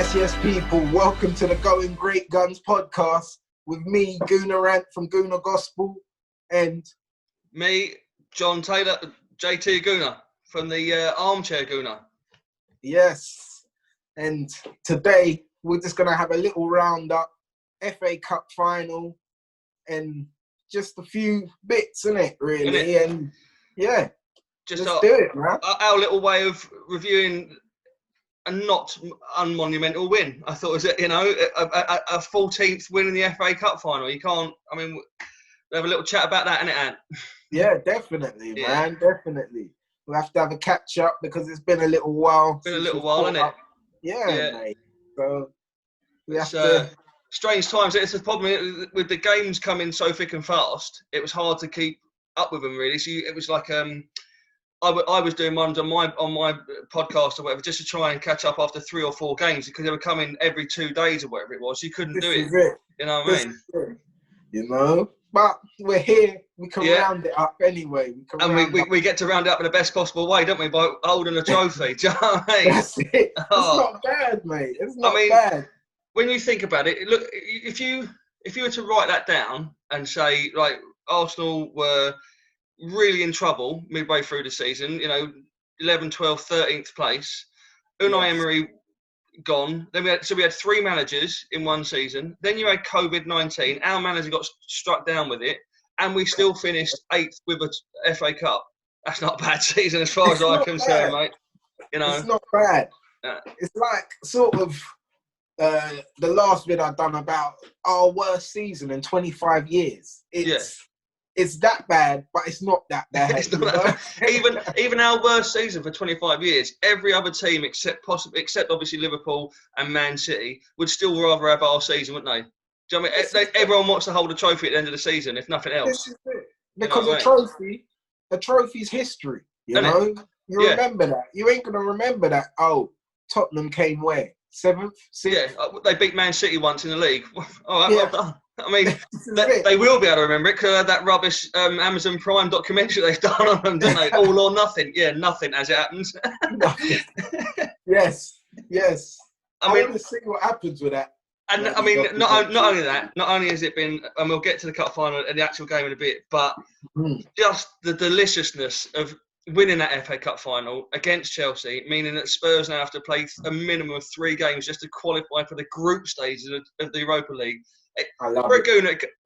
Yes, people. Welcome to the Going Great Guns podcast with me, Gooner Rant from Gooner Gospel, and me, John Taylor, JT Gooner from the Armchair Gooner. Yes, and today we're just going to have a little roundup, FA Cup final, and just a few bits, innit, really? And yeah, just let's do it, man. Our little way of reviewing a not unmonumental win. I thought it was, a 14th win in the FA Cup final. You can't, we'll have a little chat about that, innit, Ant? Yeah, definitely, man, definitely. We'll have to have a catch up because it's been a little while. It's been a little while, hasn't it? Yeah, mate. So we have to... strange times. It's the problem with the games coming so thick and fast. It was hard to keep up with them, really. So it was like I was doing ones on my podcast or whatever just to try and catch up after 3 or 4 games because they were coming every 2 days or whatever it was. You couldn't do it. You know what I mean? You know, but we're here. We can round it up anyway. We get to round it up in the best possible way, don't we? By holding a trophy. Do you know what I mean? That's it. It's not bad, mate. It's not bad. When you think about it, look, if you were to write that down and say, like, Arsenal were really in trouble midway through the season, 11th, 12th, 13th place. Unai Emery gone. Then we had 3 managers in one season. Then you had COVID-19. Our manager got struck down with it, and we still finished 8th with a FA Cup. That's not a bad season as far as I'm concerned, mate. It's not bad. It's like sort of the last bit I've done about our worst season in 25 years. It's that bad, but it's not that bad. It's not that bad. Even our worst season for 25 years, every other team except obviously Liverpool and Man City would still rather have our season, wouldn't they? Do you know what I mean? Everyone wants to hold a trophy at the end of the season, if nothing else. This is it. Because a trophy's history. You know, you remember that. You ain't gonna remember that. Oh, Tottenham came where? 7th, 6th? Yeah, they beat Man City once in the league. Oh, well done. They will be able to remember it because of that rubbish Amazon Prime documentary they've done on them, don't they? All or nothing. Yeah, nothing as it happens. Yes. I want to see what happens with that. And not only that, not only has it been, and we'll get to the cup final and the actual game in a bit, but just the deliciousness of winning that FA Cup final against Chelsea, meaning that Spurs now have to play a minimum of 3 games just to qualify for the group stages of the Europa League.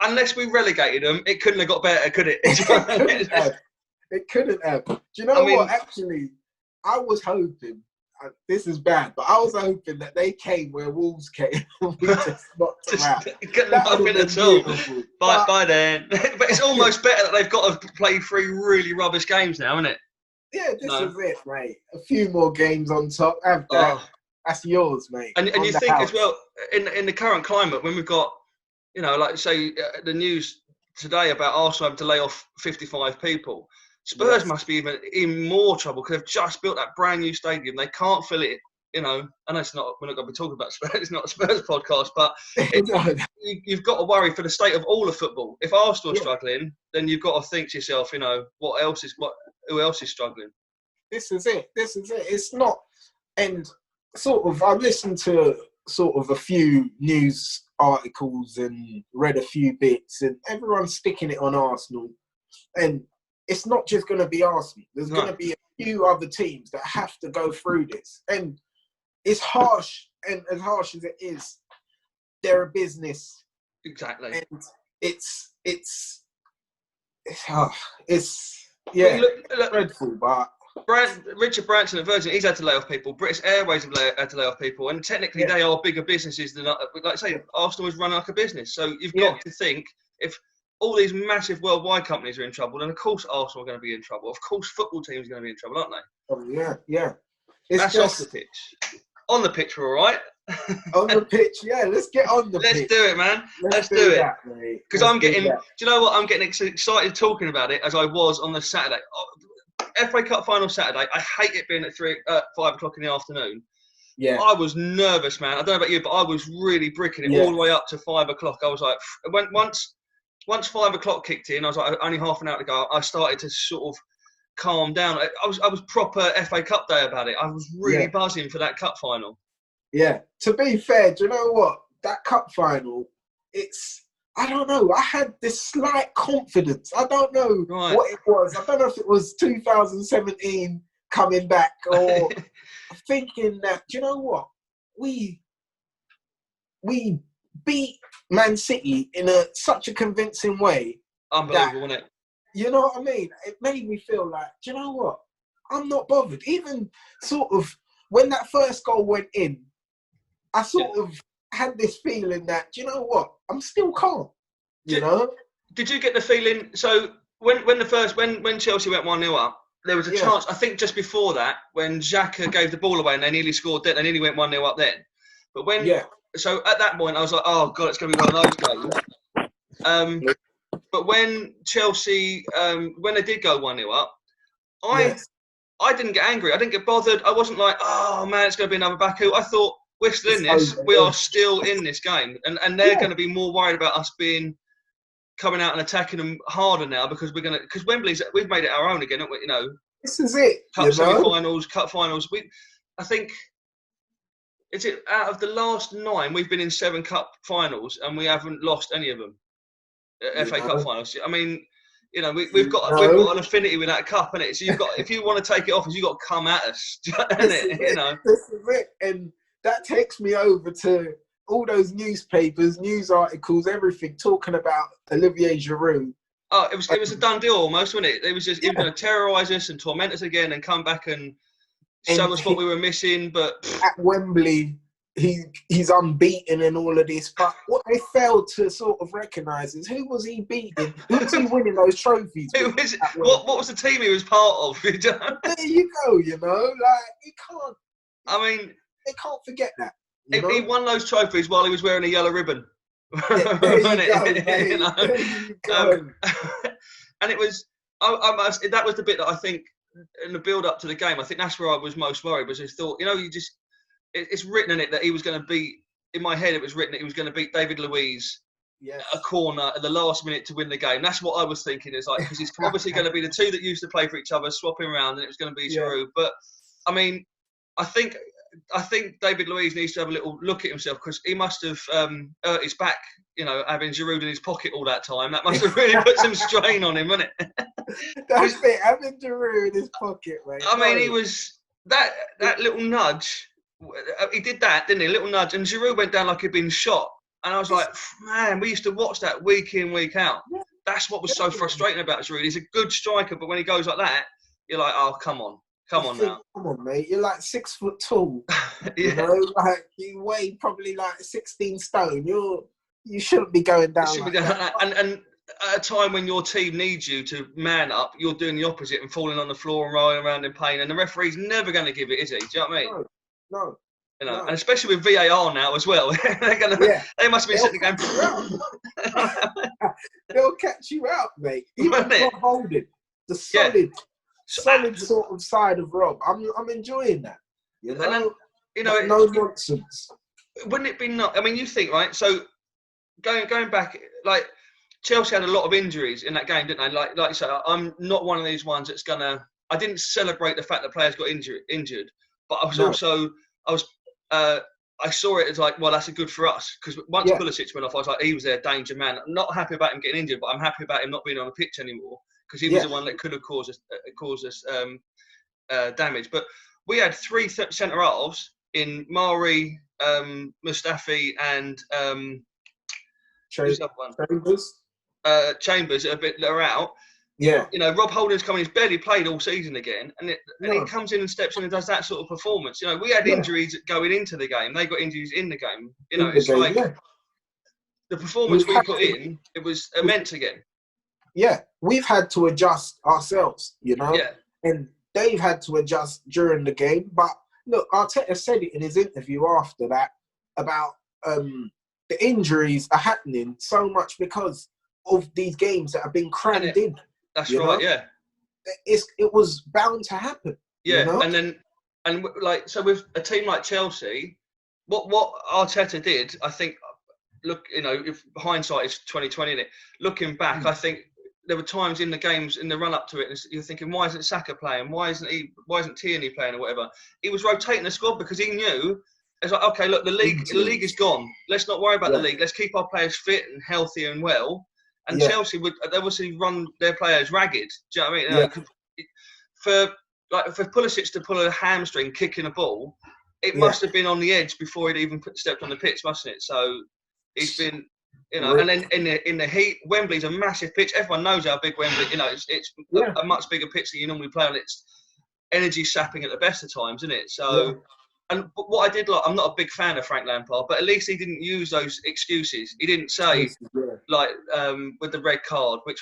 Unless we relegated them, it couldn't have got better, could it? It couldn't have. Do you know what? Actually, I was hoping, this is bad, but I was hoping that they came where Wolves came. We just knocked them out. Couldn't have been at all. By then. But it's almost better that they've got to play 3 really rubbish games now, isn't it? Yeah, this is it, mate. A few more games on top. Have that. That's yours, mate. And you think as well, in the current climate, when we've got, like say the news today about Arsenal having to lay off 55 people, Spurs must be even in more trouble because they've just built that brand new stadium. They can't fill it. I know we're not going to be talking about Spurs. It's not a Spurs podcast, but you've got to worry for the state of all of football. If Arsenal are struggling, then you've got to think to yourself, who else is struggling? This is it. It's not, and sort of I've listened to sort of a few news articles and read a few bits, and everyone's sticking it on Arsenal, and it's not just going to be Arsenal. There's going to be a few other teams that have to go through this, and it's harsh. And as harsh as it is, they're a business. Exactly. And it's dreadful, but. Richard Branson at Virgin, he's had to lay off people. British Airways have had to lay off people, and technically they are bigger businesses than, like I say, Arsenal is running like a business. So you've got to think, if all these massive worldwide companies are in trouble, then of course Arsenal are going to be in trouble. Of course football teams are going to be in trouble, aren't they? Oh, yeah. That's off the pitch. On the pitch, we're all right. On the pitch, let's get on the pitch. Let's do it, man. Let's do it. Because do you know what? I'm getting excited talking about it as I was on the Saturday. FA Cup final Saturday. I hate it being at 5 o'clock in the afternoon. Yeah, I was nervous, man. I don't know about you, but I was really bricking it all the way up to 5 o'clock. I was like, once 5 o'clock kicked in, I was like, only half an hour to go. I started to sort of calm down. I was proper FA Cup day about it. I was really buzzing for that cup final. Yeah. To be fair, do you know what? That cup final, I don't know. I had this slight confidence. I don't know Right. what it was. I don't know if it was 2017 coming back or thinking that, do you know what? We beat Man City in such a convincing way. Unbelievable, wasn't it? You know what I mean? It made me feel like, do you know what? I'm not bothered. Even sort of when that first goal went in, I sort of had this feeling that, do you know what? I'm still calm. You know? Did you get the feeling? So when Chelsea went 1-0 up, there was a chance. I think just before that, when Xhaka gave the ball away and they nearly scored, they nearly went 1-0 up then. But so at that point, I was like, oh god, it's going to be one of those games. But when Chelsea, when they did go 1-0 up, I didn't get angry. I didn't get bothered. I wasn't like, oh man, it's going to be another Baku. I thought, we're still in this. We are still in this game. And they're going to be more worried about us coming out and attacking them harder now because because Wembley's, we've made it our own again, haven't we? You know, this is it. Cup semi-finals, cup finals. I think, out of the last 9, we've been in 7 cup finals and we haven't lost any of them. FA Cup finals. I mean, you know, we've got an affinity with that cup, innit? So you've got, if you want to take it off, you've got to come at us, innit? You know, this is it, and that takes me over to all those newspapers, news articles, everything talking about Olivier Giroud. Oh, it was a done deal almost, wasn't it? It was just he was going to terrorise us and torment us again and come back and show us what we were missing. But at Wembley, he's unbeaten and all of this. But what they failed to sort of recognise is who was he beating? Who was he winning those trophies with? What was the team he was part of? There you go. You know, like you can't. I mean, they can't forget that. He won those trophies while he was wearing a yellow ribbon. There you go. And it was, that was the bit that I think, in the build up to the game, I think that's where I was most worried, was I thought, you know, it's written in it that he was going to beat, in my head it was written that he was going to beat David Luiz a corner at the last minute to win the game. That's what I was thinking, is like, because he's obviously going to be the two that used to play for each other, swapping around, and it was going to be Giroud. But, I mean, I think David Luiz needs to have a little look at himself, because he must have hurt his back, you know, having Giroud in his pocket all that time. That must have really put some strain on him, wasn't it? That's it, having Giroud in his pocket, mate. I mean, he was that little nudge. He did that, didn't he? A little nudge, and Giroud went down like he'd been shot. And I was like, man, we used to watch that week in, week out. That's what was so frustrating about Giroud. He's a good striker, but when he goes like that, you're like, oh, come on now. Come on, mate. You're like 6 foot tall. You know, like you weigh probably like 16 stone. You shouldn't be going down like that. And at a time when your team needs you to man up, you're doing the opposite and falling on the floor and rolling around in pain. And the referee's never going to give it, is he? Do you know what I mean? No. You know, and especially with VAR now as well, they must be sitting going. They'll catch you out, mate. Even Rob Holding, the solid sort of side of Rob. I'm enjoying that. You know, and then, you know, no nonsense. Wouldn't it be not? I mean, you think, right? So going back, like Chelsea had a lot of injuries in that game, didn't they? Like you said, I'm not one of these ones that's gonna. I didn't celebrate the fact that players got injured, but I was I saw it as like, well, that's good for us, because once Pulisic went off, I was like, he was their danger man. I'm not happy about him getting injured, but I'm happy about him not being on the pitch anymore, because he was the one that could have caused us damage. But we had 3 centre halves in Mari, Mustafi, and Chambers that are out. Yeah. You know, Rob Holding's coming. He's barely played all season again, and he comes in and steps in and does that sort of performance. You know, we had injuries going into the game. They got injuries in the game. You know, it's like the performance we put in, it was immense again. Yeah, we've had to adjust ourselves, you know. Yeah. And Dave had to adjust during the game. But look, Arteta said it in his interview after that about the injuries are happening so much because of these games that have been crammed in. That's right, yeah. It was bound to happen. Yeah, you know? and like, so with a team like Chelsea, what Arteta did, I think, look, you know, if hindsight is 2020, isn't it? Looking back, I think there were times in the games in the run up to it, and you're thinking, why isn't Saka playing? Why isn't Tierney playing or whatever? He was rotating the squad because he knew It's like, okay, look, the league is gone. Let's not worry about the league. Let's keep our players fit and healthy and well. And Chelsea would obviously run their players ragged. Do you know what I mean? For Pulisic to pull a hamstring kicking a ball, it must have been on the edge before he'd even stepped on the pitch, mustn't it? So he's been, and then in the heat, Wembley's a massive pitch. Everyone knows how big Wembley. It's a much bigger pitch than you normally play on. It's energy sapping at the best of times, isn't it? So. And what I did like, I'm not a big fan of Frank Lampard, but at least he didn't use those excuses. He didn't say, with the red card, which,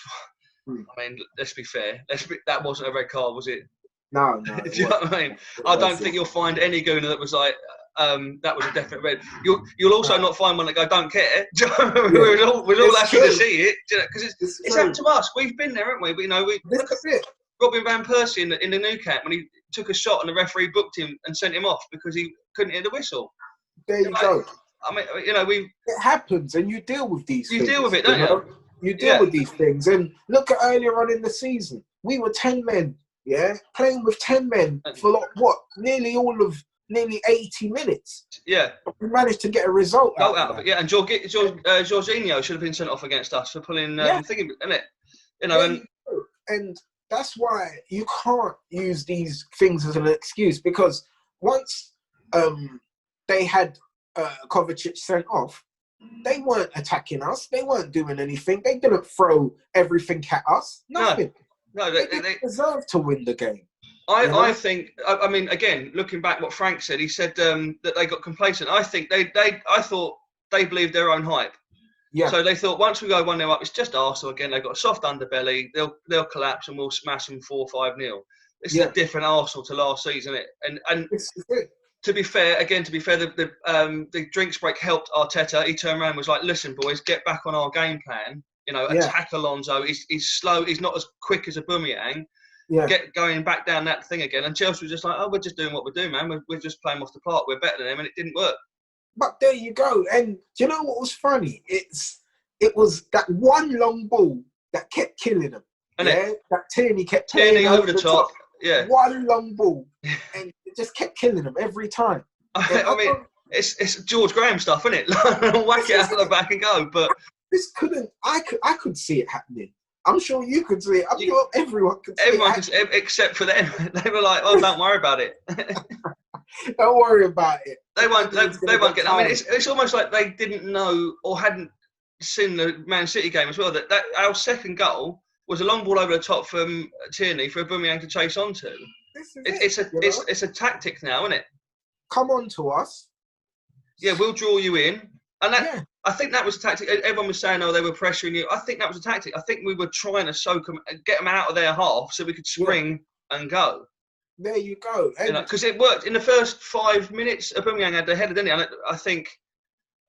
I mean, let's be fair, that wasn't a red card, was it? No. Do you know what I mean? I don't think you'll find any gooner that was like, that was a definite red. You'll also not find one that go, don't care. We're all happy to see it, because it's happened to us. We've been there, haven't we? But, look at it. Robin Van Persie in the Nou Camp when he took a shot and the referee booked him and sent him off because he couldn't hear the whistle. There you go. I mean, it happens, and you deal with these things. You deal with it, don't you? You deal with these things. And look at earlier on in the season. We were 10 men, playing with 10 men for nearly 80 minutes. Yeah. But we managed to get a result out of it. Yeah, and Jorginho should have been sent off against us for pulling thinking, isn't it? And that's why you can't use these things as an excuse, because once they had Kovacic sent off, they weren't attacking us. They weren't doing anything. They didn't throw everything at us. Nothing. No, they deserved to win the game. I think. I mean, again, looking back, what Frank said, he said that they got complacent. I think I thought they believed their own hype. Yeah. So they thought once we go 1-0 up, it's just Arsenal again. They've got a soft underbelly. They'll collapse and we'll smash them 4-5-0. This is a different Arsenal to last season, isn't it? And to be fair, the drinks break helped Arteta. He turned around and was like, "Listen, boys, get back on our game plan. Attack Alonso. He's slow. He's not as quick as Aubameyang. Get going back down that thing again." And Chelsea was just like, "Oh, we're just doing what we're doing, man. We're just playing off the park. We're better than them," and it didn't work. But there you go. And do you know what was funny? It was that one long ball that kept killing them. That Tierney kept playing over the top. Yeah. One long ball. And it just kept killing them every time. I mean, it's George Graham stuff, isn't it? Whack it out of the back and go. But I could see it happening. I'm sure you could see it. I'm sure everyone could see it. Except for them. They were like, "Oh, don't worry about it." Don't worry about it. They won't get. I mean, it's almost like they didn't know or hadn't seen the Man City game as well. That our second goal was a long ball over the top from Tierney for Aubameyang to chase onto. It's a tactic now, isn't it? Come on to us. Yeah, we'll draw you in, and I think that was a tactic. Everyone was saying, "Oh, they were pressuring you." I think that was a tactic. I think we were trying to soak them, get them out of their half, so we could spring and go. There you go. Because it worked in the first 5 minutes. Aubameyang had the header, didn't he? And I think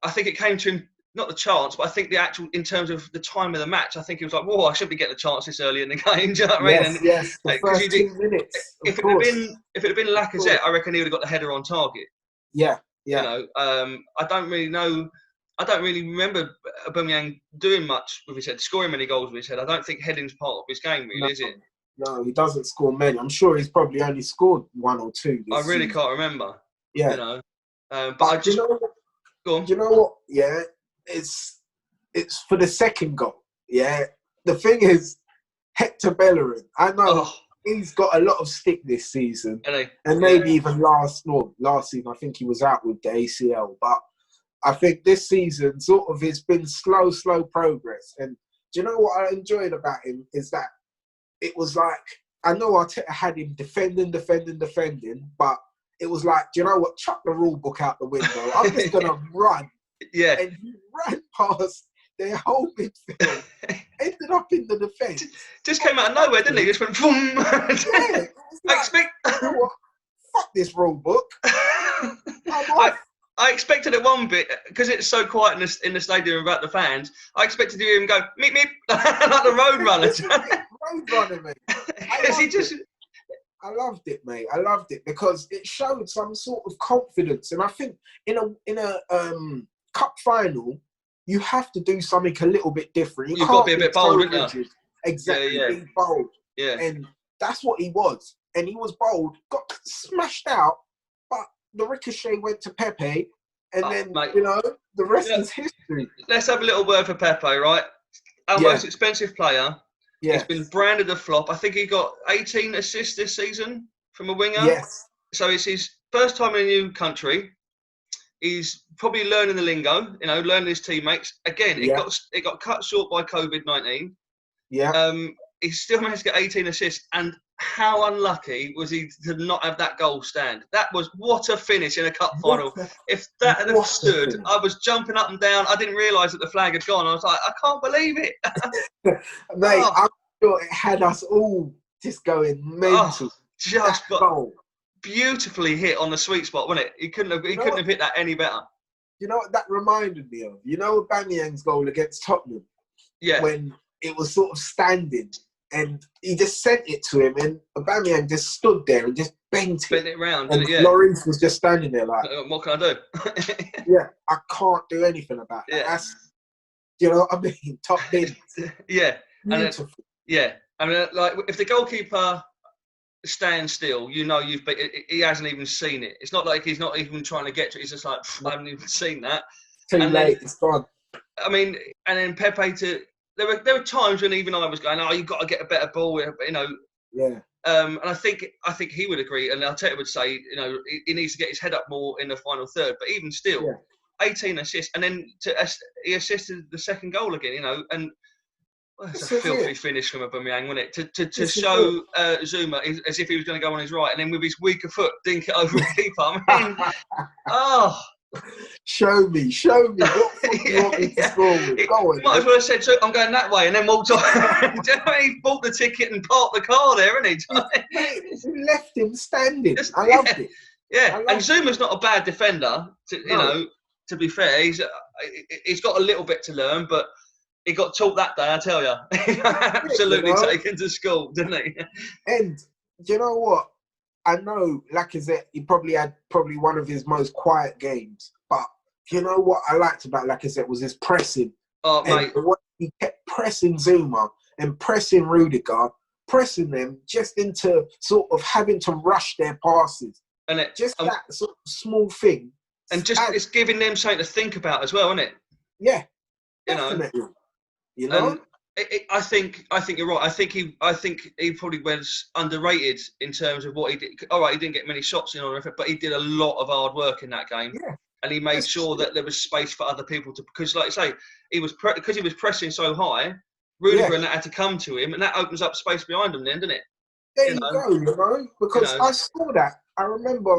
it came to him, not the chance, but I think the actual, in terms of the time of the match, I think he was like, "Whoa, I should be getting a chance this early in the game." Do you know what I mean? Yes. The first 2 minutes. If it had been Lacazette, I reckon he would have got the header on target. Yeah. I don't really know. I don't really remember Aubameyang doing much with his head, scoring many goals with his head. I don't think heading's part of his game, really, is it? No, he doesn't score many. I'm sure he's probably only scored 1 or 2 this season. Can't remember. Yeah. But I just... Go on. Do you know what? Yeah, it's for the second goal. Yeah. The thing is, Hector Bellerin, I know he's got a lot of stick this season. And maybe even last season, I think he was out with the ACL. But I think this season sort of it's been slow progress. And do you know what I enjoyed about him is that it was like, I know Arteta had him defending, but it was like, do you know what? Chuck the rule book out the window. I'm just going to run. Yeah. And he ran past their whole midfield, ended up in the defence. Just came out of nowhere, didn't he? Just went, boom. Yeah. Like, you know what? Fuck this rule book. I expected it one bit, because it's so quiet in the stadium about the fans, I expected to hear him go, meep, meep, like the road runner. Road runner, mate. I loved it, mate. I loved it because it showed some sort of confidence. And I think in a cup final, you have to do something a little bit different. You've got to be a bit bold, haven't you? Exactly, be bold. Yeah. And that's what he was. And he was bold, got smashed out, but the ricochet went to Pepe, and then mate. the rest is history. Let's have a little word for Pepe, right? Our most expensive player. Yeah. He's been branded a flop. I think he got 18 assists this season from a winger. Yes. So it's his first time in a new country. He's probably learning the lingo, learning his teammates. Again, it got cut short by COVID-19. Yeah. He still managed to get 18 assists, and how unlucky was he to not have that goal stand? That was what a finish in a cup final. If that had stood, I was jumping up and down. I didn't realise that the flag had gone. I was like, I can't believe it. Mate, I'm sure it had us all just going mental. Just got beautifully hit on the sweet spot, wasn't it? He couldn't have hit that any better. You know what that reminded me of? Aubameyang's goal against Tottenham? Yeah. When it was sort of standing, and he just sent it to him, and Aubameyang just stood there and just bent it round. And Lloris was just standing there like, what can I do? Yeah, I can't do anything about that. Yeah. That's, you know what I mean? Top bins. Yeah. Beautiful. I mean, like, if the goalkeeper stands still, he hasn't even seen it. It's not like he's not even trying to get to it. He's just like, I haven't even seen that. Too late, it's gone. I mean, and then Pepe there were times when even I was going, you've got to get a better ball, Yeah. And I think he would agree, and Arteta would say, he needs to get his head up more in the final third. But even still, 18 assists, and then he assisted the second goal again, and it's a filthy finish from Aubameyang, wasn't it? To show Zuma as if he was going to go on his right, and then with his weaker foot, dink it over the keeper. I mean, Show me. What do you want me to score with? Go on. Might as well have said, I'm going that way, and then walked off. He bought the ticket and parked the car there, isn't he? You left him standing. I loved it. Yeah, and Zuma's not a bad defender. To be fair, he's got a little bit to learn, but he got taught that day, I tell you. Absolutely taken to school, didn't he? And you know what? I know Lacazette, he probably had one of his most quiet games. But you know what I liked about Lacazette was his pressing. Oh, mate. He kept pressing Zuma and pressing Rudiger, pressing them just into sort of having to rush their passes. And that sort of small thing. And it's giving them something to think about as well, isn't it? Yeah, definitely. I think you're right. I think he probably was underrated in terms of what he did. All right, he didn't get many shots in on it, but he did a lot of hard work in that game. Yeah. And he made sure that there was space for other people because, like I say, he was pressing so high. Rudiger and that had to come to him, and that opens up space behind him. Then, doesn't it? There you go. Because I saw that. I remember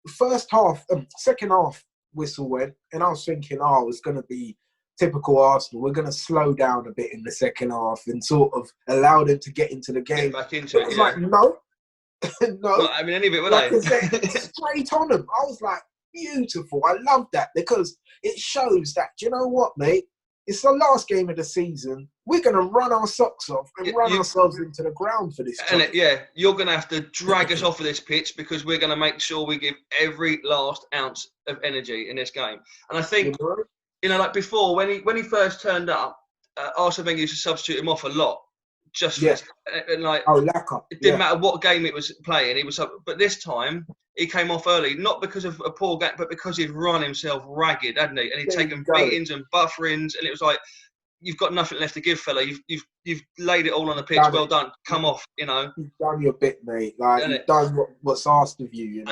the first half, second half whistle went, and I was thinking, it's going to be typical Arsenal. We're going to slow down a bit in the second half and sort of allow them to get into the game. Get back into it, like, no. Not having any of it, were they? Straight on them. I was like, beautiful. I love that because it shows that, you know what, mate? It's the last game of the season. We're going to run our socks off and run ourselves into the ground for this. And you're going to have to drag us off of this pitch because we're going to make sure we give every last ounce of energy in this game. And I think... like before, when he first turned up, Arsene Wenger used to substitute him off a lot. Lacazette. It didn't matter what game it was playing. But this time he came off early, not because of a poor game, but because he'd run himself ragged, hadn't he? And he'd taken beatings and bufferings, and it was like, you've got nothing left to give, fella. You've laid it all on the pitch. Well done. Come off. You've done your bit, mate. Like you've done what's asked of you.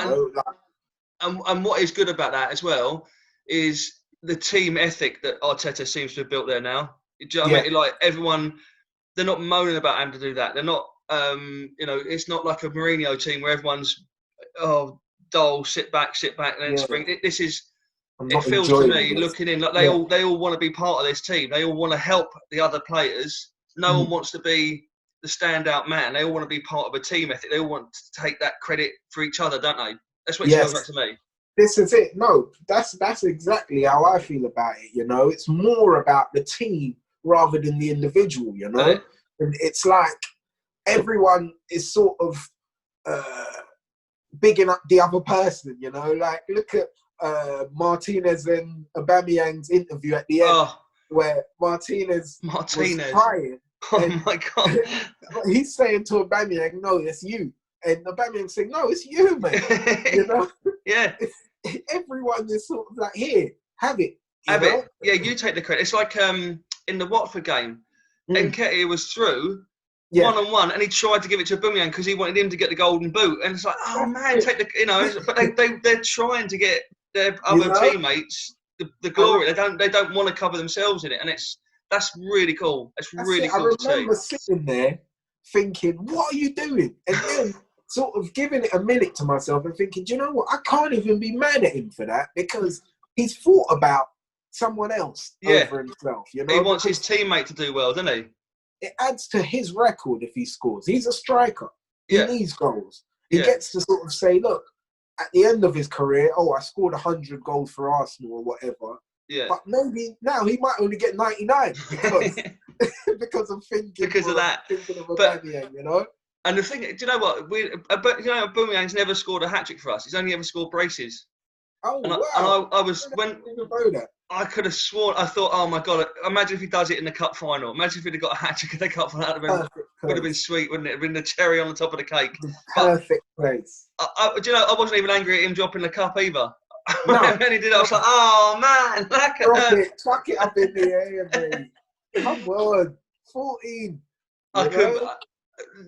And what is good about that as well is the team ethic that Arteta seems to have built there now. Do you know what I mean? Like everyone, they're not moaning about having to do that. They're not, it's not like a Mourinho team where everyone's, dull, sit back, and then spring. This is, it feels to me, looking in, like they all want to be part of this team. They all want to help the other players. No one wants to be the standout man. They all want to be part of a team ethic. They all want to take that credit for each other, don't they? That's what it feels like to me. This is it. No, that's exactly how I feel about it. It's more about the team rather than the individual. And it's like everyone is sort of bigging up the other person. Like look at Martinez and Aubameyang's interview at the end, where Martinez was crying. Oh my God! He's saying to Aubameyang, "No, it's you," and Aubameyang saying, "No, it's you, mate." Yeah. everyone is sort of like, here, have it. Have it. Yeah, you take the credit. It's like in the Watford game, Nketiah was through one-on-one, and he tried to give it to Aubameyang because he wanted him to get the golden boot. And it's like, oh man, take the, you know. But they're trying to get their other teammates the glory. They don't want to cover themselves in it, and that's really cool. It's really cool to see. I remember sitting there thinking, what are you doing? And then sort of giving it a minute to myself and thinking, do you know what? I can't even be mad at him for that because he's thought about someone else over himself. You know, he wants his teammate to do well, doesn't he? It adds to his record if he scores. He's a striker. He needs goals. He gets to sort of say, look, at the end of his career, I scored 100 goals for Arsenal or whatever. Yeah. But maybe now he might only get 99 because of thinking of Aubameyang, you know. And the thing, do you know what? Aubameyang's never scored a hat trick for us. He's only ever scored braces. Oh, and wow! I was when I could have sworn. I thought, oh my god! Imagine if he does it in the cup final. Imagine if he'd have got a hat trick in the cup final. Would have been sweet, wouldn't it? It'd been the cherry on the top of the cake. Perfect place. Do you know? I wasn't even angry at him dropping the cup either. No. When he did it, I was like, oh man, chuck it up in the air, mate. Come on, 14. I could.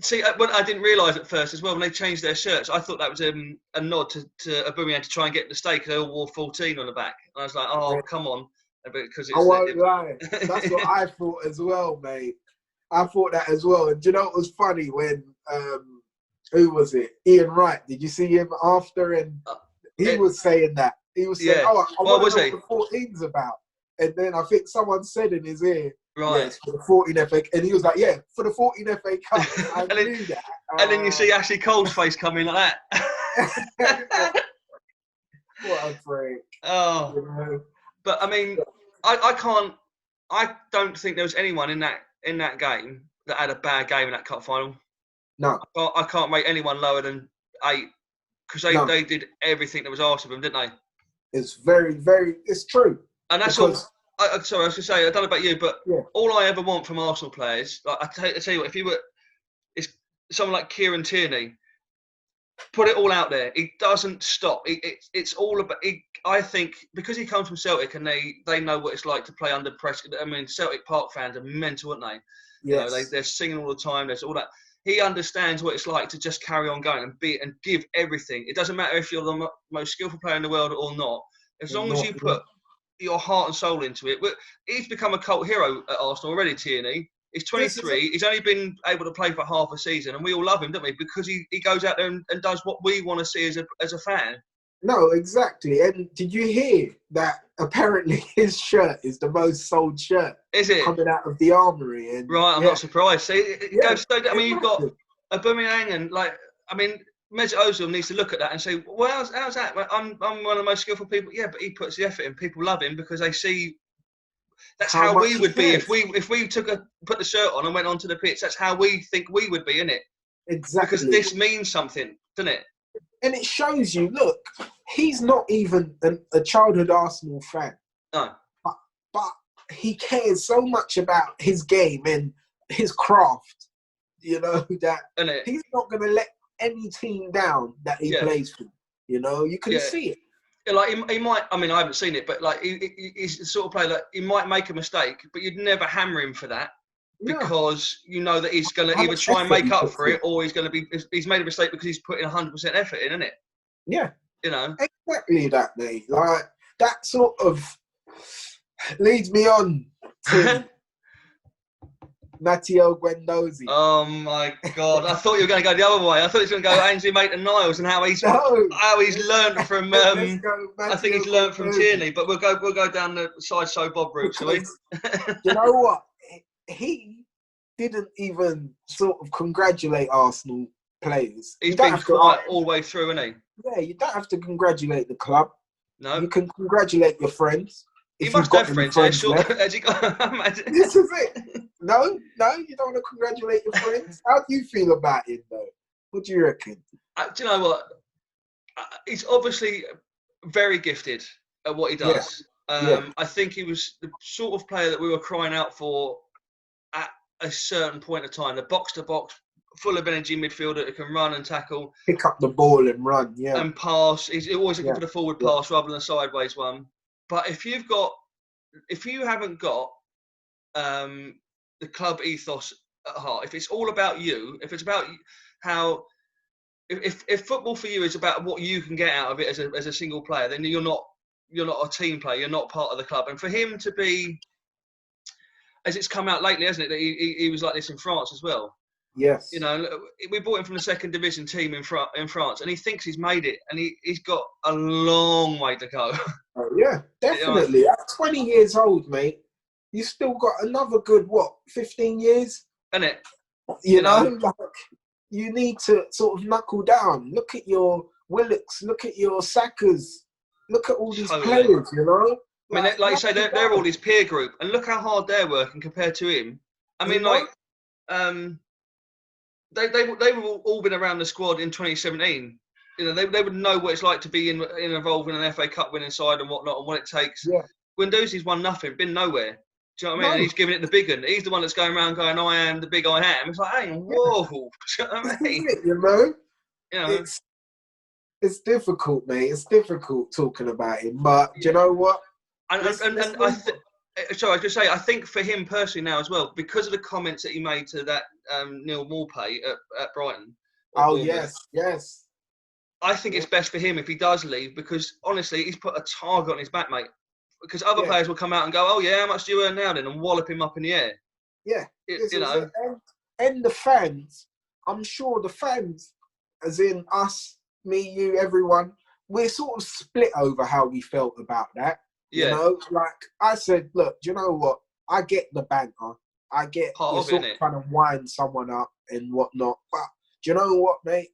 See, I didn't realise at first as well when they changed their shirts. I thought that was a nod to Aubameyang to try and get the stake. They all wore 14 on the back, and I was like, "Oh, come on!" Because I won't lie, that's what I thought as well, mate. I thought that as well. And do you know it was funny when who was it? Ian Wright. Did you see him after? And he was saying that. He was saying, "Oh, I want to know what the 14's about." And then I think someone said in his ear, right, yes, for the 14 FA, and he was like, "Yeah, for the 14 FA Cup." I knew that. And then you see Ashley Cole's face coming like that. What a freak! Oh, you know? But I mean, I don't think there was anyone in that game that had a bad game in that cup final. No, I can't rate anyone lower than 8 because they did everything that was asked of them, didn't they? It's very, very. It's true. And that's all. Sorry, I was going to say, I don't know about you, but all I ever want from Arsenal players, like I tell you what, it's someone like Kieran Tierney, put it all out there. He doesn't stop. It's all about. I think because he comes from Celtic and they know what it's like to play under pressure. I mean, Celtic Park fans are mental, aren't they? Yes. You know, they're singing all the time. There's all that. He understands what it's like to just carry on going and give everything. It doesn't matter if you're the most skillful player in the world or not. As long as you put your heart and soul into it. He's become a cult hero at Arsenal already, Tierney. He's 23. He's only been able to play for half a season, and we all love him, don't we? Because he goes out there and does what we want to see as a fan. No, exactly. And did you hear that apparently his shirt is the most sold shirt? Is it? Coming out of the Armoury. And, right, I'm not surprised. See, it goes so, I mean, you've got Aubameyang and, Mesut Ozil needs to look at that and say, well, how's that? I'm one of the most skillful people. Yeah, but he puts the effort in. People love him because they see that's how we would be if we put the shirt on and went onto the pitch. That's how we think we would be, innit? Exactly. Because this means something, doesn't it? And it shows you, look, he's not even a childhood Arsenal fan. No. But he cares so much about his game and his craft, you know, that he's not going to let any team down that he plays for. You know, you can see it. Yeah, like he might. I mean, I haven't seen it, but like he's the sort of player that he might make a mistake, but you'd never hammer him for that because you know that he's going to either try and make up for it, or he's made a mistake because he's putting 100% effort in, isn't it? Yeah, you know exactly that, mate. Like that sort of leads me on to Matteo Guendouzi. Oh my God! I thought you were going to go the other way. I thought he was going to go Ainsley Maitland-Niles and how he's learned from. I think he's learned from Tierney, but we'll go down the Sideshow Bob route, shall we? You know what? He didn't even sort of congratulate Arsenal players. He's been quiet all the way through, isn't he? Yeah, you don't have to congratulate the club. No, you can congratulate your friends. He must have friends. Has he got? This is it. No, you don't want to congratulate your friends. How do you feel about it, though? What do you reckon? Do you know what? He's obviously very gifted at what he does. I think he was the sort of player that we were crying out for at a certain point of time. The box-to-box full of energy midfielder that can run and tackle, pick up the ball and run. Yeah, and pass. He's always looking for the forward Yeah. pass rather than a sideways one. But if you haven't got the club ethos at heart, if it's all about you, if it's about how, if football for you is about what you can get out of it as a single player, then you're not a team player. You're not part of the club. And for him to be, as it's come out lately, hasn't it, that he was like this in France as well. Yes. You know, we bought him from the second division team in France, and he thinks he's made it, and he's got a long way to go. Oh, yeah, definitely. At 20 years old, mate, you still got another good, 15 years? Isn't it? You know, like, you need to sort of knuckle down. Look at your Willocks, look at your Sackers, look at all these players, you know? I mean, like you say, they're all his peer group, and look how hard they're working compared to him. I mean, they've all been around the squad in 2017. You know, they would know what it's like to be involved in an FA Cup winning side and whatnot, and what it takes. Yeah. Guendouzi's won nothing, been nowhere. Do you know what I mean? No. And he's giving it the big one. He's the one that's going around going, "I am the big I am." It's like, hey, whoa. Do you know what I mean? You know? It's difficult, mate. It's difficult talking about him, but do you know what? Sorry, I was just say, I think for him personally now as well, because of the comments that he made to that Neil Maupay at Brighton. Oh, yes. I think it's best for him if he does leave, because honestly, he's put a target on his back, mate. Because other players will come out and go, "Oh yeah, how much do you earn now then?" and wallop him up in the air. Yeah, you know. And the fans, I'm sure the fans, as in us, me, you, everyone, we're sort of split over how we felt about that. Yeah. You know, like I said, look, do you know what? I get the banter. I get you sort of trying to wind someone up and whatnot. But do you know what, mate?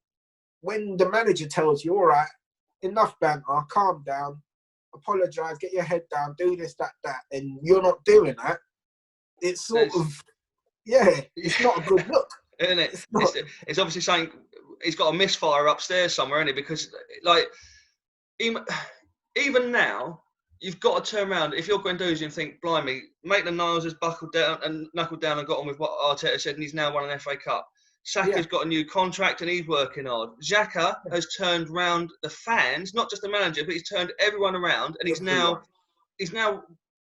When the manager tells you, all right, enough banter, calm down, apologise, get your head down, do this, that, and you're not doing that, it's it's not a good look. Isn't it? It's obviously saying he's got a misfire upstairs somewhere, isn't he? Because, like, even now, you've got to turn around. If you're Guendouzi and think, blimey, Maitland-Niles has buckled down and knuckled down and got on with what Arteta said, and he's now won an FA Cup. Saka's got a new contract and he's working hard. Xhaka has turned round the fans, not just the manager, but he's turned everyone around, and he's now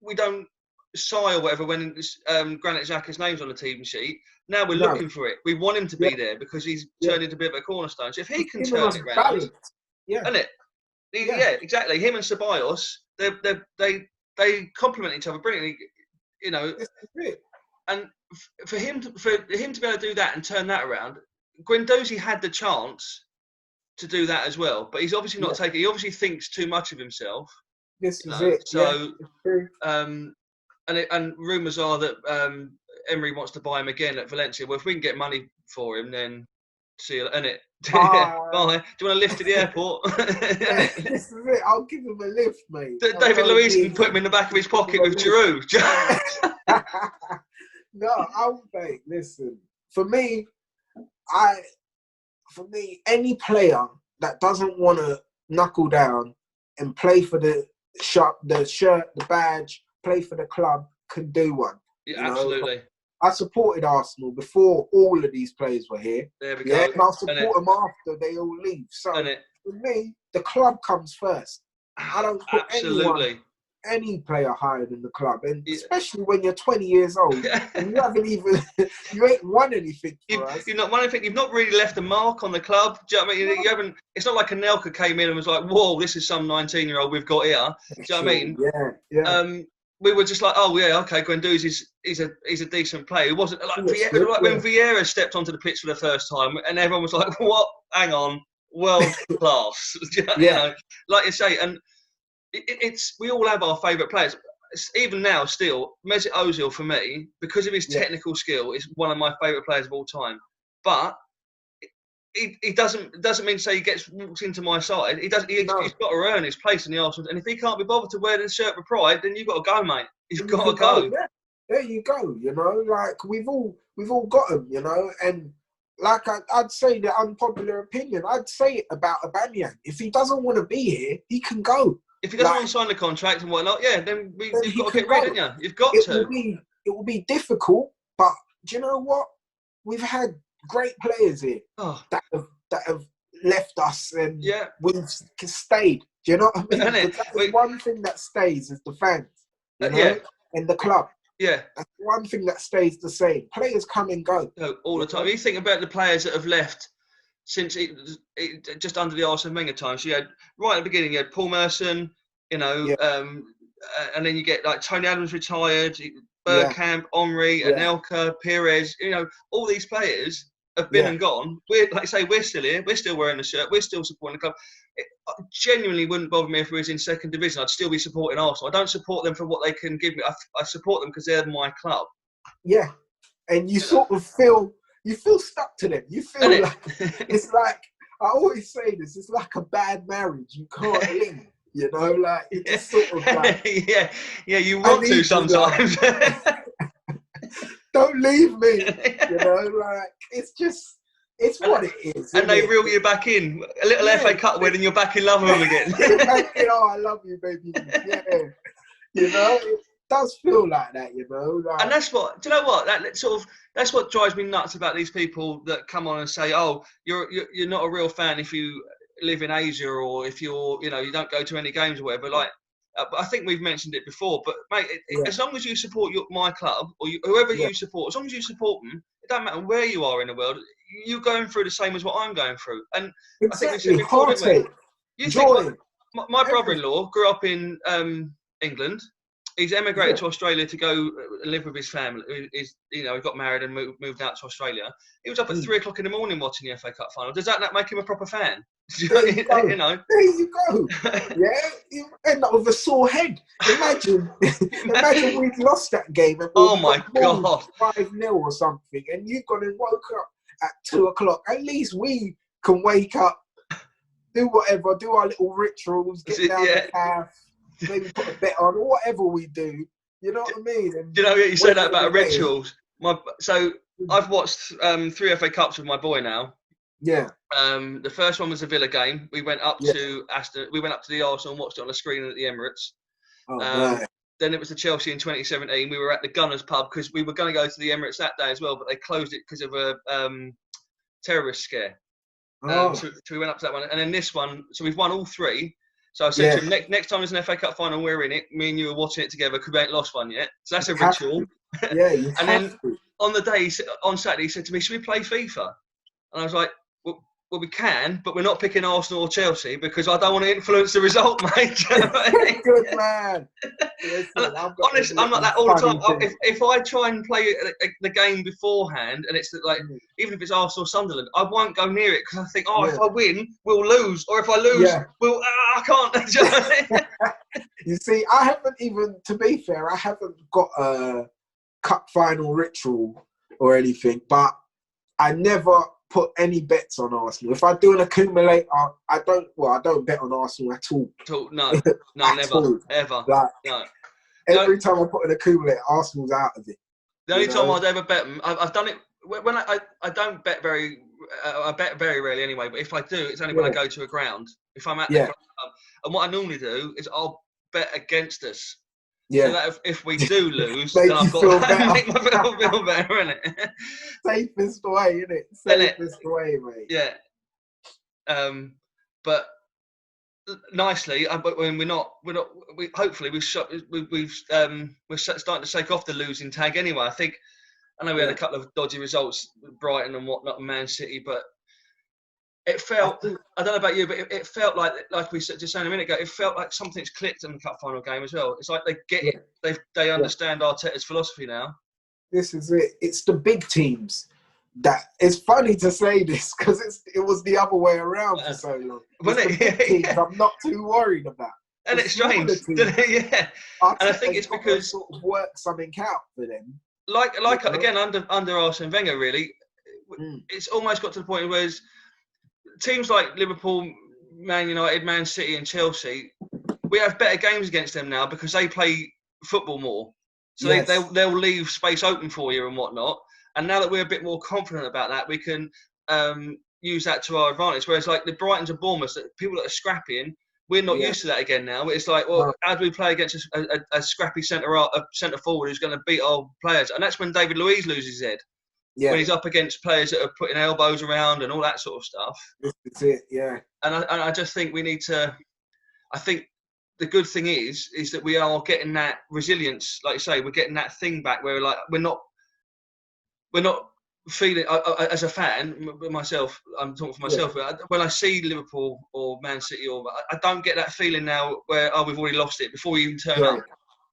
we don't sigh or whatever when Granit Xhaka's name's on the team sheet. Now we're looking for it. We want him to be there because he's turned into a bit of a cornerstone. So if he can turn it round, isn't it? Yeah, exactly. Him and Ceballos, they complement each other brilliantly. You know, and for him to be able to do that and turn that around, Guendouzi had the chance to do that as well, but he's obviously not taking. He obviously thinks too much of himself. This is it. So, and rumours are that Emery wants to buy him again at Valencia. Well, if we can get money for him, then see you, innit? Bye. Do you want to lift to the airport? This is it. I'll give him a lift, mate. David Luiz can put him in the back of his pocket with Giroud. No, mate. Listen, for me, any player that doesn't want to knuckle down and play for the shirt, the badge, play for the club, can do one. Yeah, absolutely. I supported Arsenal before all of these players were here. There we go. And I'll support them after they all leave. So for me, the club comes first. I don't put any player higher than the club, and especially when you're 20 years old and you ain't won anything for us. You've not won anything. You've not really left a mark on the club. Do you know what I mean? You haven't. It's not like Anelka came in and was like, "Whoa, this is some 19-year-old we've got here." Do you know what I mean? Yeah. We were just like, "Oh yeah, okay, Guendouzi's he's a decent player." It wasn't like when Vieira stepped onto the pitch for the first time, and everyone was like, "What? Hang on, world class." You know, like you say, and it's we all have our favourite players. Even now, still, Mesut Ozil for me, because of his technical skill, is one of my favourite players of all time. But he doesn't mean to say he walks into my side. He's got to earn his place in the Arsenal. And if he can't be bothered to wear the shirt with pride, then you've got to go, mate. You've got to go. Yeah. There you go. You know, like we've all got him. You know, and like I'd say the unpopular opinion. I'd say it about Aubameyang. If he doesn't want to be here, he can go. If he doesn't want to sign the contract and whatnot, then you've got to get rid, haven't you? You've got to. It will be difficult, but do you know what? We've had great players here Oh, that have left us and yeah. we've stayed. Do you know what I mean? Isn't it? Because that is one thing that stays is the fans, Yeah. and the club. Yeah. That's one thing that stays the same. Players come and go. No, all the time. You think about the players that have left since just under the Arsene Wenger time. So you had right at the beginning, you had Paul Merson, and then you get like Tony Adams retired, Bergkamp, Henry, Anelka, Perez. All these players have been and gone. We're like I say, we're still here. We're still wearing the shirt. We're still supporting the club. It genuinely wouldn't bother me if we was in second division. I'd still be supporting Arsenal. I don't support them for what they can give me. I support them because they're my club. Yeah, and you sort of feel stuck to them. You feel like it's like I always say this. It's like a bad marriage. You can't leave. Like it's just sort of like yeah. You want to sometimes. Don't leave me. Like it's what it is. And they reel you back in. A little FA Cup win and you're back in love with them again. I love you, baby. Yeah. It does feel like that, Like, and that's what, do you know what? That's what drives me nuts about these people that come on and say, oh, you're not a real fan if you live in Asia or if you don't go to any games or whatever. Like, I think we've mentioned it before, but mate, as long as you support my club or whoever you support, as long as you support them, it don't matter where you are in the world. You're going through the same as what I'm going through, and exactly. I think we said before, didn't we? You joy. think my brother-in-law grew up in England. He's emigrated to Australia to go and live with his family. He got married and moved out to Australia. He was up at 3 o'clock in the morning watching the FA Cup final. Does that not make him a proper fan? There you go. There you go. Yeah, you end up with a sore head. Imagine we've lost that game. And oh my God, 5-0 or something, and you've gone and woke up at 2 o'clock. At least we can wake up, do whatever, do our little rituals, get down the path. Maybe put a bet on or whatever we do. You know what I mean? And you said that about rituals. So I've watched 3 FA Cups with my boy now. Yeah. The first one was a Villa game. We went up to Aston. We went up to the Arsenal and watched it on the screen at the Emirates. Then it was the Chelsea in 2017. We were at the Gunners pub because we were going to go to the Emirates that day as well, but they closed it because of a terrorist scare. So we went up to that one, and then this one. So we've won all 3. So I said to him, next time there's an FA Cup final, we're in it. Me and you are watching it together because we ain't lost one yet. So that's a ritual. Yeah, you and then on the day, on Saturday, he said to me, should we play FIFA? And I was like, well, we can, but we're not picking Arsenal or Chelsea because I don't want to influence the result, mate. Good man. Listen, honestly, I'm like that all the time. If I try and play the game beforehand, and it's like, even if it's Arsenal Sunderland, I won't go near it because I think, if I win, we'll lose, or if I lose, I can't. You see, I haven't even, to be fair, I haven't got a cup final ritual or anything, but I never put any bets on Arsenal. If I do an accumulator, I don't bet on Arsenal at all. No, never, ever. Like, no. Every time I put an accumulator, Arsenal's out of it. The only time I'd ever bet them, I've done it when I don't bet I bet very rarely anyway. But if I do, it's only when I go to a ground. If I'm at the ground, and what I normally do is I'll bet against us. Yeah. So that if we do lose, then I've got to make myself feel better, innit? Safest way, innit? Safest way, mate. Yeah. But nicely, when we're hopefully we're starting to shake off the losing tag anyway. I know we had a couple of dodgy results, Brighton and whatnot, and Man City, but it felt, I don't know about you, but it felt like we just saying a minute ago, it felt like something's clicked in the cup final game as well. It's like they get it, they understand Arteta's philosophy now. This is it. It's the big teams that, it's funny to say this because it was the other way around for so long. It's the big teams I'm not too worried about. And it's strange, yeah. And I think it's because sort of work something out for them. Like again under Arsene Wenger, really, it's almost got to the point where teams like Liverpool, Man United, Man City and Chelsea, we have better games against them now because they play football more. So they'll leave space open for you and whatnot. And now that we're a bit more confident about that, we can use that to our advantage. Whereas like the Brightons and Bournemouths, people that are scrapping, we're not used to that again now. It's like, how do we play against a scrappy centre forward who's going to beat our players? And that's when David Luiz loses his head. Yeah, when he's up against players that are putting elbows around and all that sort of stuff. this is it. Yeah, And I just think we need to. I think the good thing is that we are getting that resilience, like you say, we're getting that thing back where like we're not feeling. As a fan myself, I'm talking for myself. yeah. But when I see Liverpool or Man City, or I don't get that feeling now where we've already lost it before we even turn up.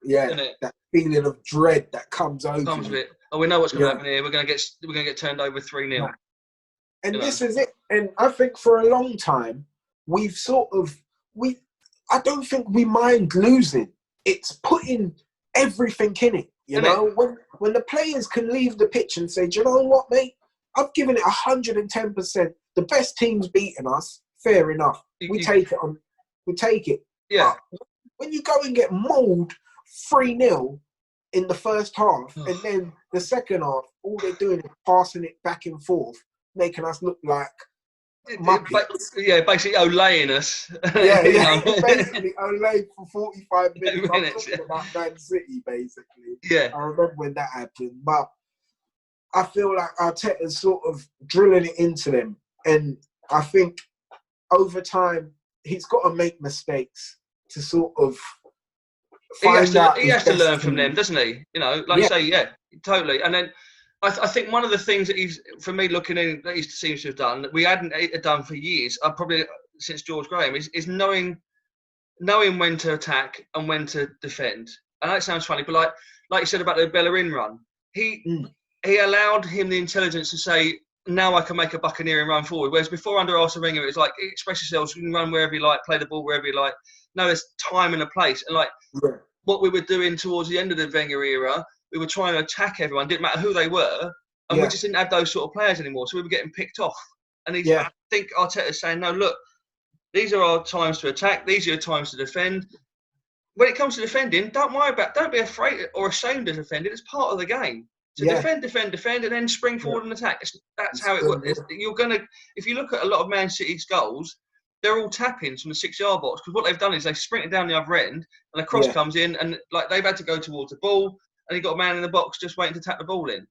Yeah, Isn't it? that feeling of dread that comes over Comes you. with it. Oh, we know what's going to happen here. We're going to get turned over 3-0. And this is it. And I think for a long time, we've sort of I don't think we mind losing. It's putting everything in it. You know, when the players can leave the pitch and say, do you know what, mate? I've given it 110%. The best team's beaten us. Fair enough. We take it on. We take it. Yeah. But when you go and get mauled 3-0 in the first half, and then the second half, all they're doing is passing it back and forth, making us look like muppets. Yeah, basically Olaying us. Yeah, basically Olay for 45 minutes. I'm Minutes, talking about Man City, basically. Yeah. I remember when that happened, but I feel like Arteta's sort of drilling it into them, and I think over time he's got to make mistakes to sort of He has to learn team. from them, doesn't he? You know, like you say, yeah, totally. And then I think one of the things that he's, for me, looking in, that he seems to have done, that we hadn't done for years, probably since George Graham, is knowing when to attack and when to defend. And that sounds funny, but like you said about the Bellerin run, he allowed him the intelligence to say, now I can make a buccaneer and run forward. Whereas before, under Arsene Wenger, it was like, express yourselves, you can run wherever you like, play the ball wherever you like. No, there's time and a place. And what we were doing towards the end of the Wenger era, we were trying to attack everyone, didn't matter who they were, and we just didn't have those sort of players anymore. So we were getting picked off. And I think Arteta's saying, no, look, these are our times to attack. These are your times to defend. When it comes to defending, don't be afraid or ashamed of defending. It's part of the game. So defend, and then spring forward and attack. That's how it works. You're gonna, if you look at a lot of Man City's goals, they're all tap-ins from the 6-yard box, because what they've done is they've sprinted down the other end, and the cross comes in, and like they've had to go towards the ball, and you've got a man in the box just waiting to tap the ball in.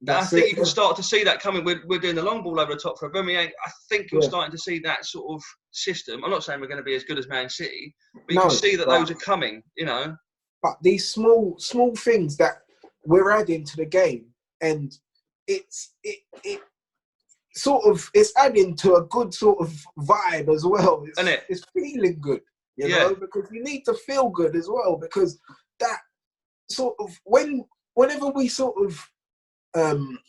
I think you can start to see that coming. We're doing the long ball over the top for Aubameyang. I think you're starting to see that sort of system. I'm not saying we're going to be as good as Man City, but you can see that those are coming, you know. But these small things that we're adding to the game, and it's adding to a good sort of vibe as well. It's feeling good, you know, because you need to feel good as well, because that sort of whenever we sort of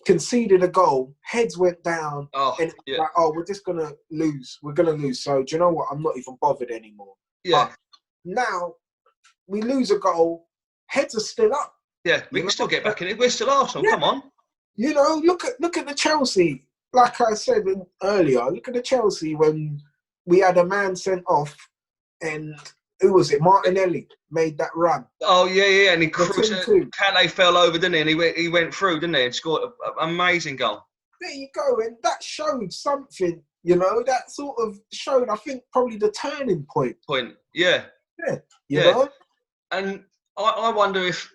conceded a goal, heads went down, and it's like, we're just gonna lose. We're gonna lose. So do you know what? I'm not even bothered anymore. Yeah. But now we lose a goal, heads are still up. Yeah, we can still get back in it. We're still Arsenal. Yeah. Come on. You know, look at the Chelsea. Like I said earlier, look at the Chelsea when we had a man sent off, and who was it? Martinelli made that run. Oh yeah, and he Kante fell over, didn't he? And he went through, didn't he? And scored an amazing goal. There you go, and that showed something. You know, that sort of showed, I think, probably the turning point. Yeah. You know? And I wonder if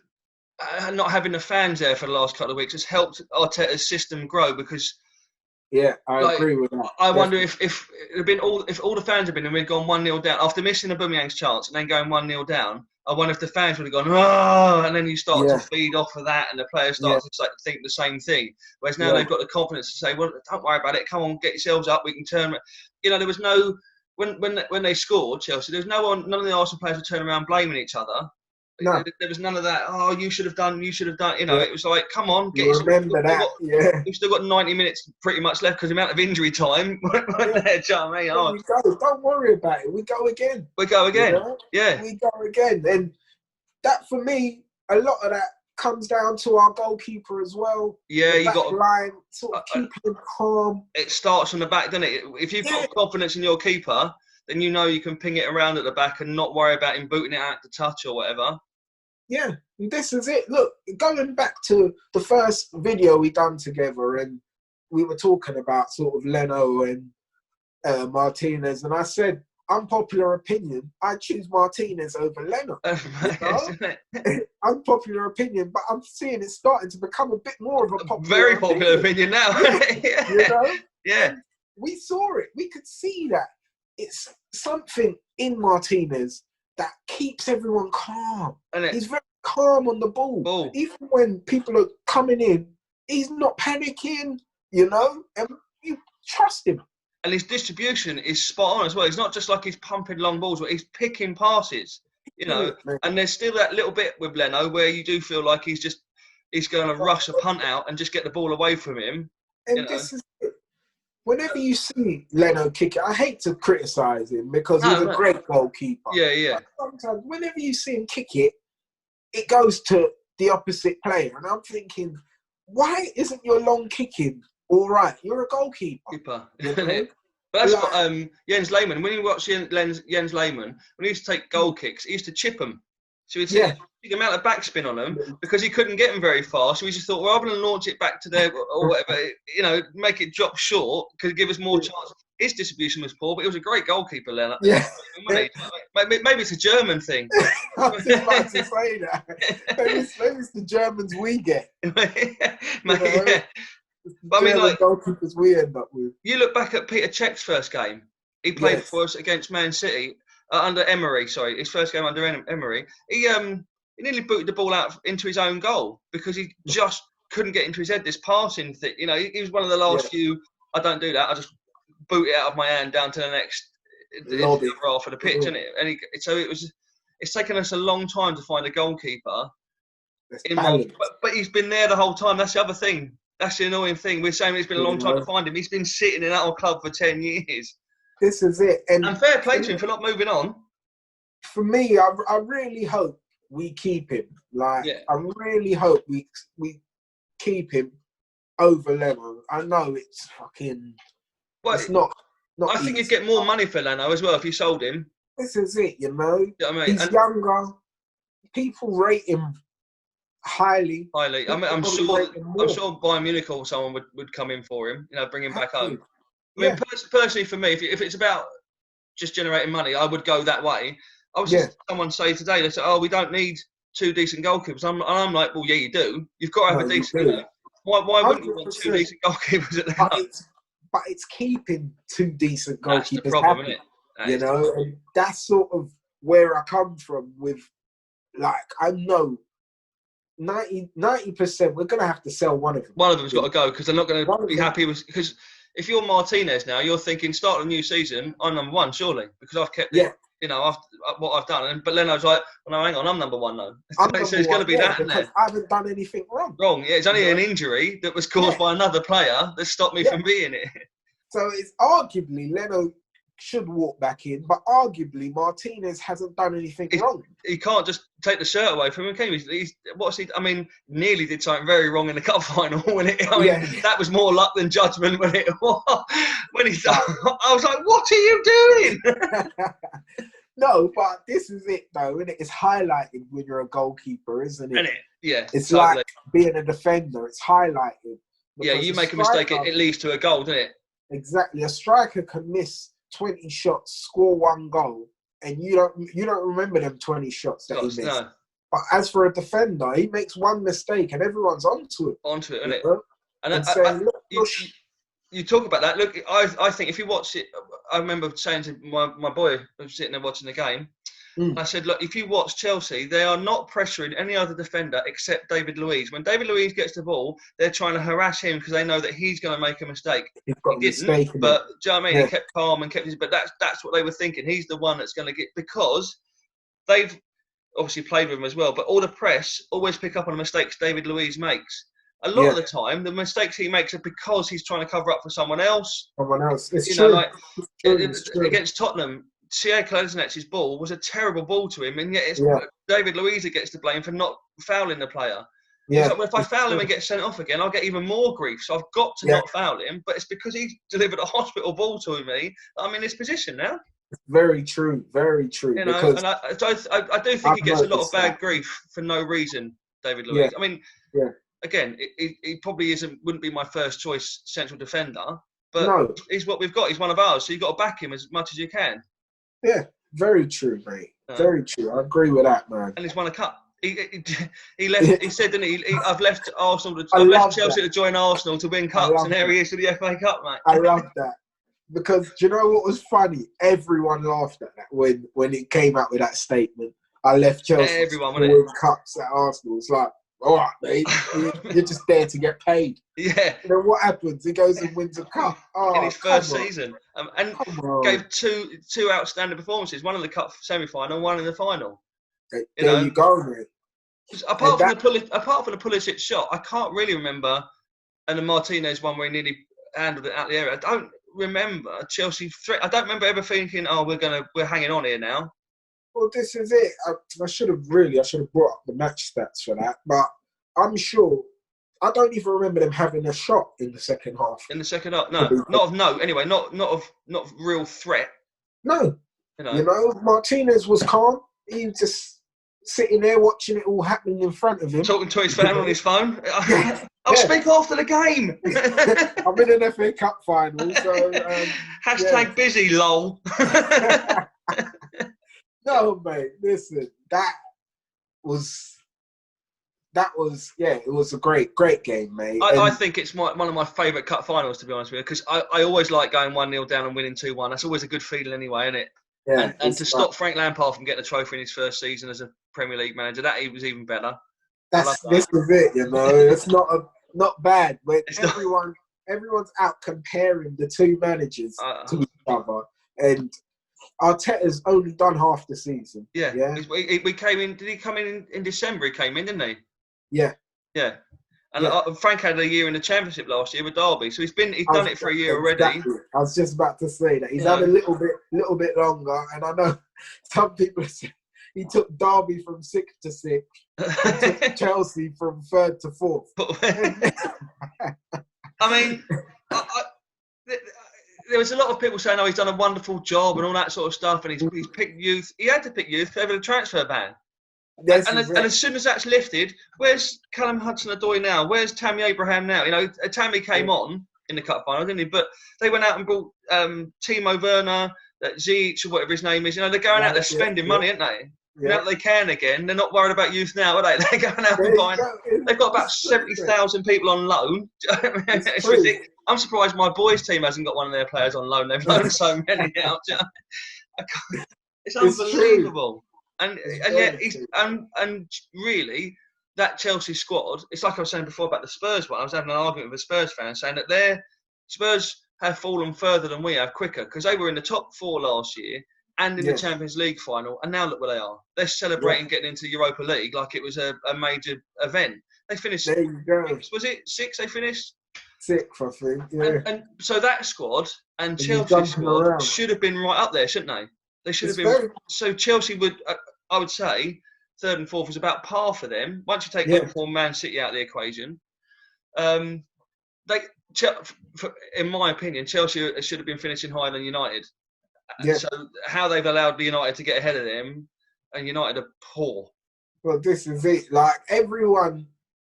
not having the fans there for the last couple of weeks has helped Arteta's system grow, because I agree with that. I wonder if all the fans had been and we'd gone 1-0 down after missing Aubameyang's chance and then going 1-0 down. I wonder if the fans would have gone, and then you start to feed off of that, and the players start to think the same thing. Whereas now they've got the confidence to say, well, don't worry about it. Come on, get yourselves up. We can turn. You know, there was no when they scored Chelsea. There was none of the Arsenal players would turn around blaming each other. No. There was none of that. Oh, you should have done. You know, it was like, come on, get yourself. Remember that? We've still got 90 minutes pretty much left because the amount of injury time. Don't worry about it. We go again. We go again. You know? Yeah. We go again, and that for me, a lot of that comes down to our goalkeeper as well. Yeah, you got line sort of keeping him calm. It starts from the back, doesn't it? If you've got confidence in your keeper, then you know you can ping it around at the back and not worry about him booting it out to touch or whatever. Yeah, this is it. Look, going back to the first video we done together, and we were talking about sort of Leno and Martinez, and I said unpopular opinion, I choose Martinez over Leno. Unpopular opinion, but I'm seeing it starting to become a bit more of a very popular opinion now. Yeah. You know? Yeah. And we saw it. We could see that. It's something in Martinez that keeps everyone calm. He's very calm on the ball. Even when people are coming in, he's not panicking, you know? And you trust him. And his distribution is spot on as well. It's not just like he's pumping long balls, but he's picking passes, you know. And there's still that little bit with Leno where you do feel like he's going to rush a punt out and just get the ball away from him. And this is it. Whenever you see Leno kick it, I hate to criticise him because he's a great goalkeeper. Yeah. But sometimes whenever you see him kick it, it goes to the opposite player. And I'm thinking, why isn't your long kicking all right? You're a goalkeeper. You know? But that's what Jens Lehmann, when you watch Jens Lehmann, when he used to take goal kicks, he used to chip them. So he'd take the amount of backspin on them because he couldn't get them very far. So he just thought, well, I'm going to launch it back to there or whatever, you know, make it drop short, could give us more chance. His distribution was poor, but he was a great goalkeeper, Leno. Yeah. Maybe it's a German thing. I was about to say that. Maybe it's the Germans we get. But I mean, like, goalkeepers we end up with. You look back at Peter Cech's first game. He played for us against Man City under Emery. Sorry, his first game under Emery. He nearly booted the ball out into his own goal because he just couldn't get into his head this passing thing. You know, he was one of the last few. I don't do that. I just boot it out of my hand down to the next half of the pitch, isn't it? And so it was. It's taken us a long time to find a goalkeeper. But he's been there the whole time. That's the other thing. That's the annoying thing. We're saying it's been a long time to find him. He's been sitting in our club for 10 years. This is it. And fair play to him for not moving on. For me, I really hope we keep him. I really hope we keep him over Leno. I know it's fucking... Well, it's not I think you'd get more money for Leno as well if you sold him. This is it, you know? You know what I mean? He's younger. People rate him highly. I mean, I'm sure Bayern Munich or someone would come in for him, you know, bring him back home. I mean, personally for me, if it's about just generating money, I would go that way. I was just someone say today, they said, "Oh, we don't need two decent goalkeepers." I'm like, well, yeah, you do. You've got to have a decent. You know, why wouldn't you want two decent goalkeepers at the club? But it's keeping two decent goalkeepers. That's the problem, isn't it? You know, and that's sort of where I come from with, like, I know 90%, we're going to have to sell one of them. One of them's got to go because they're not going to be happy with... Because if you're Martinez now, you're thinking, start a new season, I'm number one, surely, because I've kept it, you know, after what I've done. But Leno's like, well, no, hang on, I'm number one, though. So there's going to be that in there. I haven't done anything wrong. It's only an injury that was caused by another player that stopped me from being it. So it's arguably Leno should walk back in, but arguably Martinez hasn't done anything wrong. He can't just take the shirt away from him, can he? I mean, nearly did something very wrong in the cup final. That was more luck than judgment when he I was like, what are you doing? No, but this is it though, isn't it? It's highlighted when you're a goalkeeper, isn't it? Yeah. It's totally. Like being a defender, it's highlighted. Yeah, you make a mistake, it leads to a goal, doesn't it? Exactly. A striker can miss 20 shots, score one goal, and you don't remember them 20 shots that he missed. No. But as for a defender, he makes one mistake and everyone's onto it. Isn't it? And you talk about that. Look, I think if you watch it, I remember saying to my boy who was sitting there watching the game, I said, look, if you watch Chelsea, they are not pressuring any other defender except David Luiz. When David Luiz gets the ball, they're trying to harass him because they know that he's going to make a mistake. He didn't, but do you know what I mean? He kept calm and kept his... But that's what they were thinking. He's the one that's going to get... Because they've obviously played with him as well, but all the press always pick up on the mistakes David Luiz makes. A lot of the time, the mistakes he makes are because he's trying to cover up for someone else. It's true. Against Tottenham, Sead Kolasinac' ball was a terrible ball to him, and yet it's David Luiz that gets to blame for not fouling the player. Yeah. Like, well, if I foul him and get sent off again, I'll get even more grief. So I've got to not foul him, but it's because he delivered a hospital ball to me that I'm in this position now. Very true, very true. You know, and I do think he gets a lot of bad grief for no reason, David Luiz. I mean, again, he probably wouldn't be my first choice central defender, but he's what we've got. He's one of ours, so you've got to back him as much as you can. Yeah, very true, mate. Uh, Very true. I agree with that, man. and he's won a cup. He left. He said, didn't he? I've left Arsenal. I I've left love Chelsea that. to join Arsenal to win I cups, love and here that. he is to the FA Cup, mate. I love that. Because do you know what was funny? Everyone laughed at that when it came out with that statement. I left Chelsea Everyone, to wasn't win cups at Arsenal. It's like, all right, mate, you're just there to get paid. Yeah. And then what happens? He goes and wins a cup. Oh, in his first come on. season, and Come on. gave two outstanding performances. One in the cup semi-final, one in the final. There you go, mate. Apart from the Pulisic shot, I can't really remember. And the Martinez one where he nearly handled it out the area. I don't remember Chelsea threat. I don't remember ever thinking, "Oh, we're hanging on here now." Well, this is it. I should have brought up the match stats for that, but I'm sure I don't even remember them having a shot in the second half. In the second half, no, not of note. Anyway, not of real threat. No, you know, Martinez was calm. He was just sitting there watching it all happening in front of him, talking to his family on his phone. I'll speak after the game. I'm in an FA Cup final, so hashtag busy, lol. No, mate. Listen, that was it was a great game, mate. I think it's one of my favourite cup finals, to be honest with you, because I always like going 1-0 down and winning 2-1. That's always a good feeling anyway, isn't it? Yeah, and to stop Frank Lampard from getting a trophy in his first season as a Premier League manager, that was even better. This was it, you know. It's not bad, but everyone's out comparing the two managers to each other, and Arteta's only done half the season. Yeah. We came in. Did he come in December? He came in, didn't he? Yeah. Yeah. And Frank had a year in the Championship last year with Derby, so he's done it for a year already. Exactly. I was just about to say that he's had a little bit longer, and I know some people say he took Derby from 6th to 6th, he took Chelsea from 3rd to 4th. I mean, there was a lot of people saying, "Oh, he's done a wonderful job" and all that sort of stuff, and he's picked youth. He had to pick youth over the transfer ban. And as soon as that's lifted, where's Callum Hudson-Odoi now? Where's Tammy Abraham now? You know, Tammy came on in the cup final, didn't he? But they went out and brought Timo Werner, Ziyech, or whatever his name is. You know, they're going out there spending money, aren't they? Yeah. Now that they can again, they're not worried about youth now, are they? They're going out and buying. They've got about 70,000 people on loan. It's ridiculous. I'm surprised my boys' team hasn't got one of their players on loan. They've loaned so many out. It's unbelievable. And yet, and really, that Chelsea squad, it's like I was saying before about the Spurs one. I was having an argument with a Spurs fan saying that their Spurs have fallen further than we have quicker, because they were in the top 4 last year and in the Champions League final, and now look where they are. They're celebrating getting into the Europa League like it was a major event. They finished. There you go. Was it 6? They finished 6th, I think. Yeah. And so that squad and Chelsea's squad should have been right up there, shouldn't they? They should have been. So Chelsea would, I would say, 3rd and 4th is about par for them. Once you take Liverpool and Man City out of the equation, in my opinion, Chelsea should have been finishing higher than United. Yeah. So how they've allowed the United to get ahead of them, and United are poor. Well, this is it. Like, everyone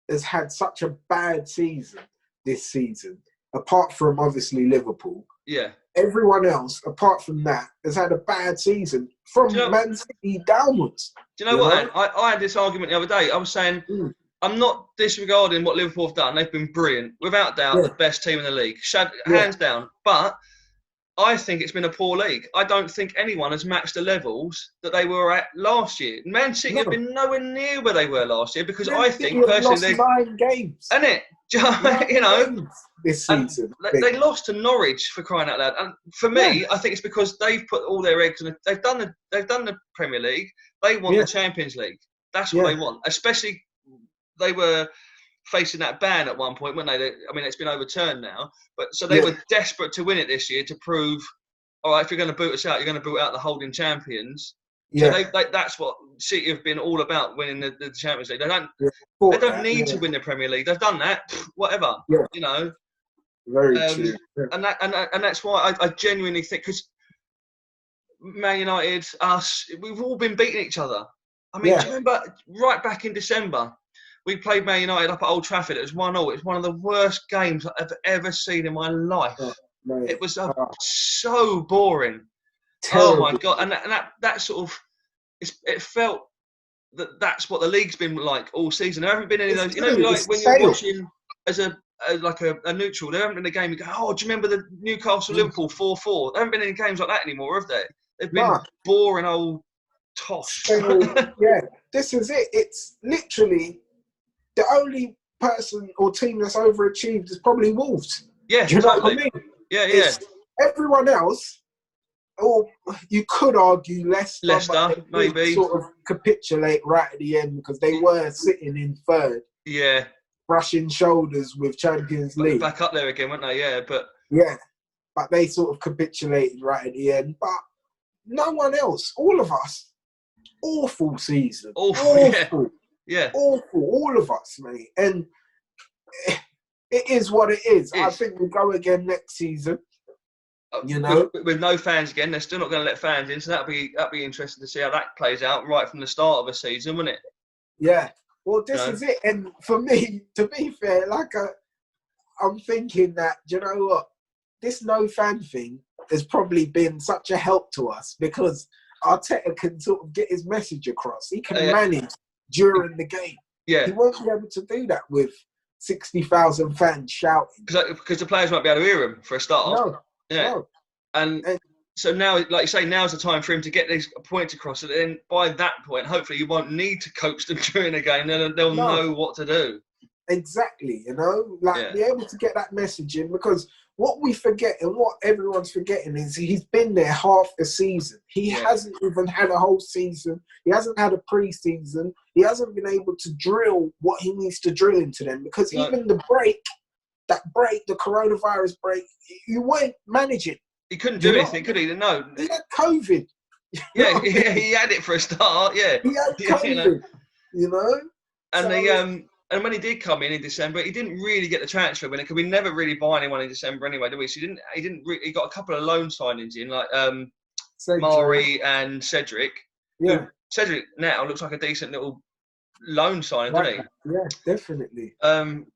has had such a bad season this season, apart from obviously Liverpool. Yeah. Everyone else, apart from that, has had a bad season from Man City downwards. Do you know what? I had this argument the other day. I was saying, I'm not disregarding what Liverpool have done. They've been brilliant. Without doubt, the best team in the league. Hands down. But I think it's been a poor league. I don't think anyone has matched the levels that they were at last year. Man City have been nowhere near where they were last year, because I think personally lost 9 games. Isn't it? You know, this season they lost to Norwich, for crying out loud. And for me, I think it's because they've put all their eggs in. They've done the Premier League. They want the Champions League. That's what they want. Especially they were facing that ban at one point, weren't they? I mean, it's been overturned now, but so they were desperate to win it this year to prove, all right, if you're going to boot us out, you're going to boot out the holding champions. Yeah. So that's what City have been all about, winning the Champions League. They don't need to win the Premier League. They've done that. Whatever. Yeah. You know. Very true. Yeah. And that's why I genuinely think, because Man United, us, we've all been beating each other. I mean, do you remember right back in December, we played Man United up at Old Trafford. It was 1-1. It's one of the worst games I've ever seen in my life. It was so boring. Oh my Terrible. God! And that sort of, it felt that's what the league's been like all season. There haven't been any of those. You know, like It's when you're stale. watching as a neutral, there haven't been a game. You go, oh, do you remember the Newcastle Liverpool 4-4? There haven't been any games like that anymore, have they? They've been Nah. boring old tosh. Yeah, this is it. It's literally the only person or team that's overachieved is probably Wolves. Yeah, Do you know totally. what I mean? Yeah. It's everyone else, or you could argue Leicester, but they maybe. sort of capitulate right at the end because they were sitting in third, Yeah. brushing shoulders with Champions League. Back up there again, weren't they? Yeah, but they sort of capitulated right at the end. But no one else, all of us, awful season. Awful. Yeah. Awful, all of us, mate. And it is what it is. I think we'll go again next season. You know, with no fans again, they're still not going to let fans in, so that'll be interesting to see how that plays out right from the start of a season, wouldn't it? Yeah. Well, this is it. And for me, to be fair, I'm thinking that, you know what, this no fan thing has probably been such a help to us because Arteta can sort of get his message across. He can manage during the game. Yeah. He won't be able to do that with 60,000 fans shouting. Because the players won't be able to hear him for a start. No. Yeah. No. And so now, like you say, now's the time for him to get these points across. And then by that point, hopefully you won't need to coach them during the game. They'll know what to do. Exactly, you know? Be able to get that message in because what we forget and what everyone's forgetting is he's been there half the season. He hasn't even had a whole season. He hasn't had a pre-season. He hasn't been able to drill what he needs to drill into them because even the the coronavirus break, you weren't managing. He couldn't do anything, could he? No. He had COVID. Yeah, he had it for a start, yeah. He had COVID, you know? And and when he did come in December, he didn't really get the transfer winner because we never really buy anyone in December anyway, did we? So he got a couple of loan signings in, like Mari and Cedric. Yeah. Cedric now looks like a decent little loan signing, doesn't he? Yeah, definitely. And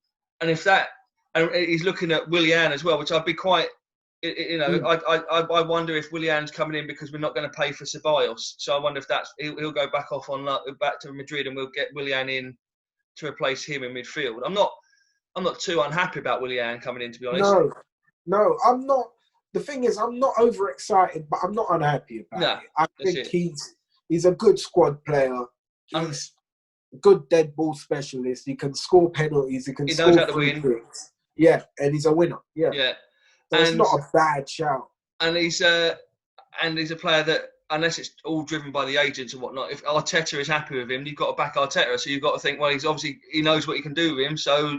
if that, and he's looking at Willian as well, which I'd be quite, you know, I wonder if Willian's coming in because we're not going to pay for Ceballos. So I wonder if he'll go back to Madrid and we'll get Willian in to replace him in midfield. I'm not too unhappy about Willian coming in, to be honest. No, I'm not. The thing is, I'm not overexcited, but I'm not unhappy about it. I think he's a good squad player. He's a good dead ball specialist. He can score penalties. He score knows how to win. Kicks. Yeah, and he's a winner. Yeah. So it's not a bad shout. And he's a player that, unless it's all driven by the agents and whatnot, if Arteta is happy with him, you've got to back Arteta. So you've got to think, well, he knows what he can do with him. So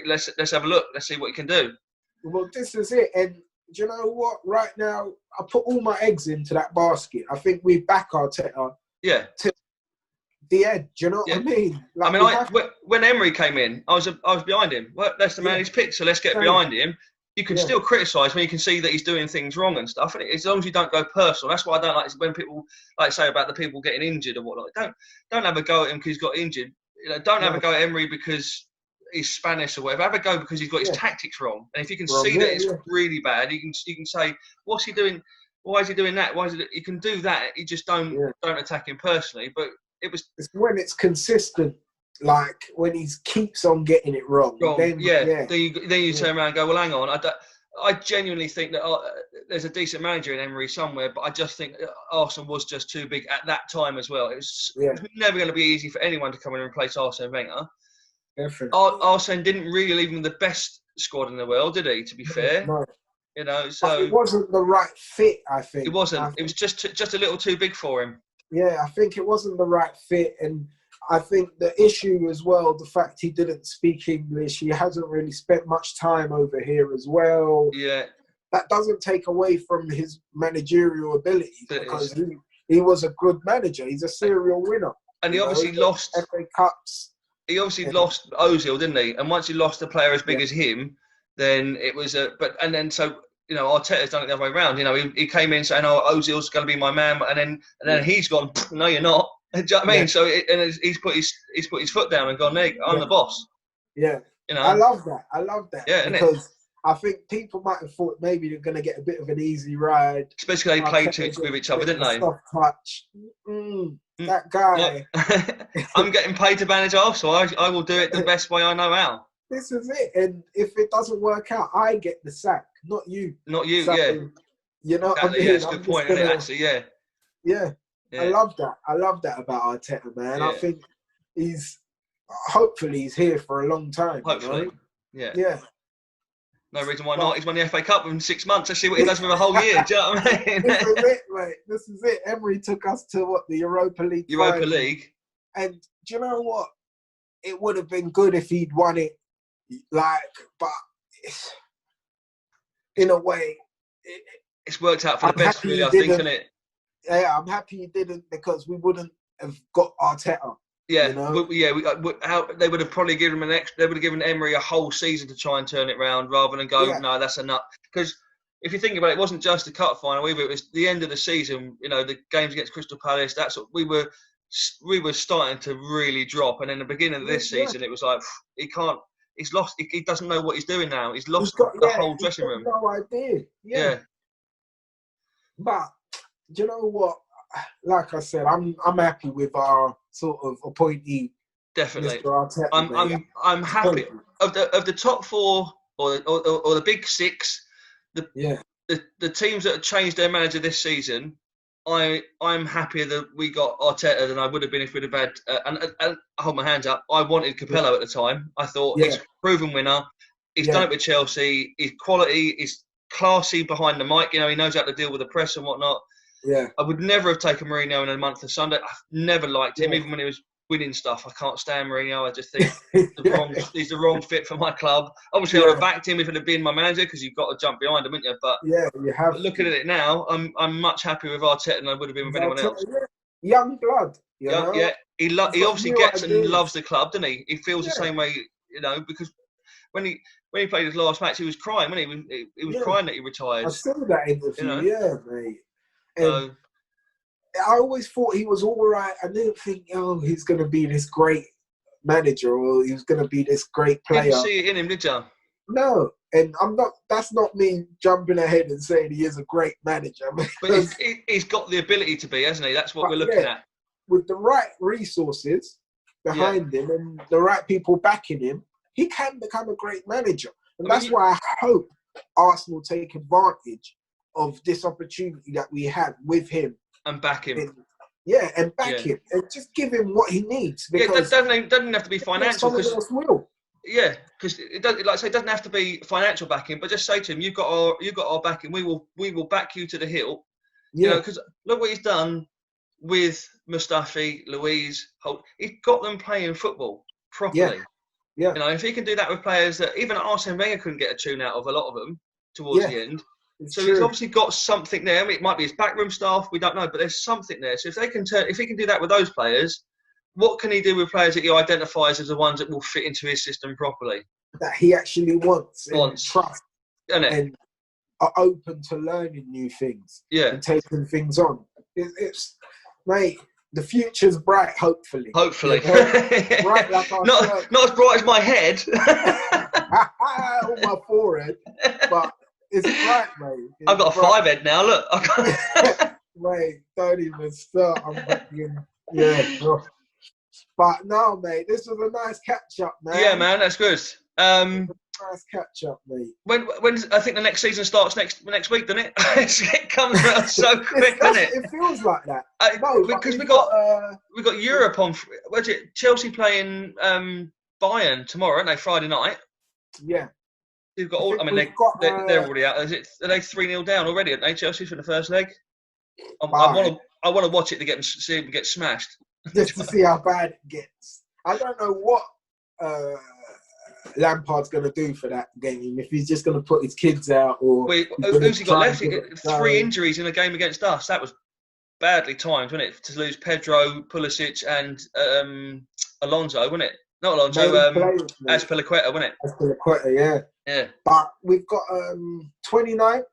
let's have a look. Let's see what he can do. Well, this is it. And do you know what? Right now, I put all my eggs into that basket. I think we back Arteta. Yeah. To the edge. Do you know what I mean? When Emery came in, I was behind him. Well, that's the man he's picked, so let's get behind him. You can still criticise when you can see that he's doing things wrong and stuff. And as long as you don't go personal, that's what I don't like. Is when people say about the people getting injured and whatnot. Don't have a go at him because he's got injured. You know, don't have a go at Emery because he's Spanish or whatever. Have a go because he's got his tactics wrong. And if you can see that it's really bad, you can say, what's he doing? Why is he doing that? You can do that. You just don't attack him personally. But it's when it's consistent. Like when he keeps on getting it wrong. Then you turn around and go, well, hang on. I genuinely think that there's a decent manager in Emery somewhere, but I just think Arsenal was just too big at that time as well. It was never going to be easy for anyone to come in and replace Arsene Wenger. Definitely. Arsene didn't really leave him the best squad in the world, did he? To be fair, no. You know, so it wasn't the right fit. I think it wasn't. It was just a little too big for him. Yeah, I think it wasn't the right fit, and I think the issue as well, the fact he didn't speak English, he hasn't really spent much time over here as well. Yeah. That doesn't take away from his managerial ability because he was a good manager. He's a serial winner. And he obviously lost FA Cups. He obviously lost Ozil, didn't he? And once he lost a player as big as him, then it was you know, Arteta's done it the other way around. You know, he came in saying, "Oh, Ozil's going to be my man," and then he's gone, "No, you're not." Do you know what I mean? So he's put his foot down and gone, "Nick, I'm the boss." Yeah. You know, I love that. Yeah, because I think people might have thought maybe they're going to get a bit of an easy ride. Especially they played with each other, didn't they? Soft touch. That guy. Look, I'm getting paid to manage Arsenal. I will do it the best way I know how. This is it. And if it doesn't work out, I get the sack, not you. Not you, so, yeah. You know what I mean? Yeah, it's a good point, isn't it, actually, yeah. Yeah. I love that. I love that about Arteta, man. Yeah. I think hopefully he's here for a long time. Hopefully, you know? Yeah. No reason why not. He's won the FA Cup in 6 months. Let's see what he does for a whole year. Do you know what I mean? This is it, mate. This is it. Emery took us to the Europa League. League. And do you know what? It would have been good if he'd won it. But in a way, it's worked out for the best, really. I think, isn't it? Yeah, I'm happy he didn't, because we wouldn't have got Arteta. Yeah, you know? They would have probably given him they would have given Emery a whole season to try and turn it around, rather than go, no, that's enough. Because if you think about it, it wasn't just the cup final either. It was the end of the season. You know, the games against Crystal Palace. That's what we were starting to really drop. And in the beginning of this season, it was like he can't. He's lost. He doesn't know what he's doing now. He's lost the whole dressing room. No idea. Yeah. But do you know what? Like I said, I'm happy with our sort of appointee. Definitely. Mr. Arteta, I'm happy of the top four or the big six. The teams that have changed their manager this season, I'm happier that we got Arteta than I would have been if we'd have had. And I hold my hands up. I wanted Capello at the time. I thought he's a proven winner. He's done it with Chelsea. His quality is classy behind the mic. You know, he knows how to deal with the press and whatnot. Yeah. I would never have taken Mourinho in a month of Sunday. I've never liked him, even when he was winning stuff. I can't stand Mourinho. I just think he's the wrong fit for my club. Obviously, I would have backed him if it had been my manager, because you've got to jump behind him, haven't you? But you have. But looking at it now, I'm much happier with Arteta than I would have been with anyone else. Young blood. You know? Yeah. He obviously gets and loves the club, doesn't he? He feels the same way, you know, because when he played his last match, he was crying, wasn't he? He was crying that he retired. I saw that interview, mate. And I always thought he was all right. I didn't think, he's going to be this great manager, or he was going to be this great player. You didn't see it in him, did you? No, and that's not me jumping ahead and saying he is a great manager. But he's got the ability to be, hasn't he? That's what we're looking at. With the right resources behind him and the right people backing him, he can become a great manager. And that's why I hope Arsenal take advantage of this opportunity that we have with him. And back him. him. And just give him what he needs. Because it doesn't have to be financial. Someone else will. Yeah, because it doesn't have to be financial backing, but just say to him, you've got our backing. We will back you to the hill. Yeah. You know, because look what he's done with Mustafi, Luiz, Holt. He's got them playing football properly. Yeah. You know, if he can do that with players that even Arsene Wenger couldn't get a tune out of, a lot of them towards the end. So he's obviously got something there. I mean, it might be his backroom staff, we don't know, but there's something there. So if he can do that with those players, what can he do with players that he identifies as the ones that will fit into his system properly? That he actually wants. And trust. And are open to learning new things. Yeah. And taking things on. Mate, the future's bright, hopefully. Hopefully. You know? Bright like our not as bright as my head. On my forehead. But it's bright, mate. I've got a 5 head now, look. Mate, don't even start. I'm fucking, But no, mate, this was a nice catch-up, man. Yeah, man, that's good. Nice catch-up, mate. When I think the next season starts next week, doesn't it? It comes out so quick, doesn't it? It feels like that. Because we got Europe on. What's it? Chelsea playing Bayern tomorrow, aren't they? Friday night. Yeah. They've got all. I mean, they're already out. Are they 3-0 down already? Aren't they, Chelsea, for the first leg? I want to watch it to see them get smashed. Just to see how bad it gets. I don't know what Lampard's going to do for that game. If he's just going to put his kids out, or who's he got left? He got 3 injuries in a game against us. That was badly timed, wasn't it? To lose Pedro, Pulisic, and Alonso, wasn't it? Not Alonso. Azpilicueta, wasn't it? Azpilicueta, yeah. Yeah. But we've got 29th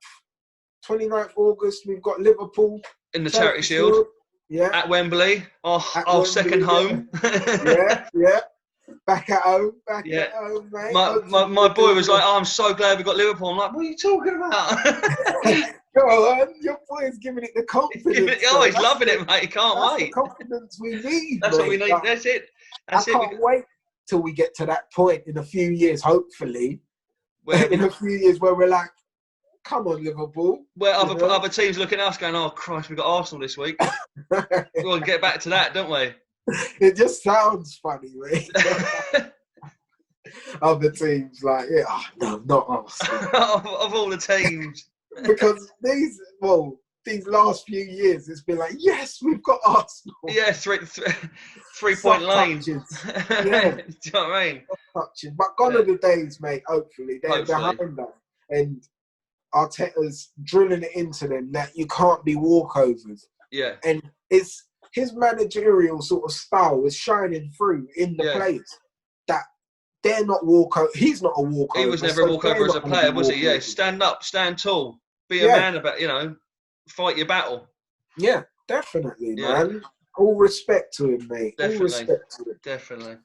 August. We've got Liverpool in the Charity Shield. Yeah. At Wembley, our second home. Yeah. Back at home, Yeah. at home, mate. My boy was like, "Oh, I'm so glad we got Liverpool." I'm like, "What are you talking about?" Go on, your boy's giving it the confidence. He's loving it, mate. He can't that's wait. The confidence we need. That's mate. what we need. Like, That's it. I can't wait till we get to that point in a few years, hopefully. In a few years where we're like, come on, Liverpool. Where other teams looking at us going, oh, Christ, we've got Arsenal this week. We'll get back to that, don't we? It just sounds funny, mate. Other teams like, no, not Arsenal. of all the teams. Because these last few years, it's been like, yes, we've got Arsenal. Yeah, 3-point lane. Yeah. Do you know what I mean? Touching. But gone are the days, mate, hopefully. They're behind us. And Arteta's drilling it into them that you can't be walkovers. Yeah. And it's his managerial sort of style is shining through in the players. That they're not walkover. He's not a walkover. He was never a walkover as a player, was he? Yeah, stand up, stand tall. Be a man about, fight your battle. Yeah, definitely, man. All respect to him, mate. Definitely. All respect to him. Definitely.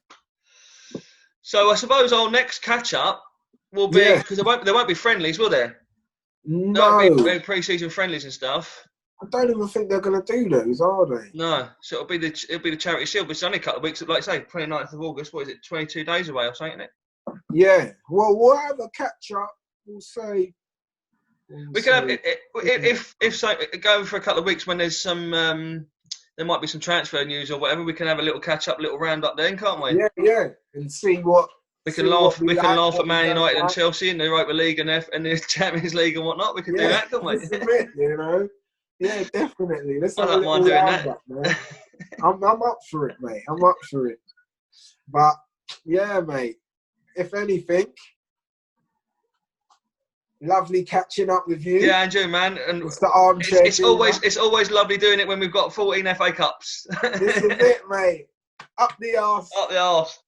So I suppose our next catch-up will be, because there won't be friendlies, will there? No. There'll be pre-season friendlies and stuff. I don't even think they're going to do those, are they? No. So it'll be the Charity Shield, but it's only a couple of weeks, like I say, 29th of August. What is it, 22 days away or something, isn't it? Yeah. Well, we'll have a catch-up. We'll say... We can have if so, go for a couple of weeks when there's some there might be some transfer news or whatever. We can have a little catch up, little round up then, can't we? Yeah, and see what we can laugh. We can laugh at Man United and Chelsea in the Europa League and the Champions League and whatnot. We can do that, can't we? Yeah, definitely. Let's I don't mind doing that. Up, man. I'm up for it, mate. I'm up for it. But yeah, mate. If anything. Lovely catching up with you. Yeah, and you, man. And it's the armchair. It's always lovely doing it when we've got 14 FA Cups. This is it, mate. Up the arse. Up the arse.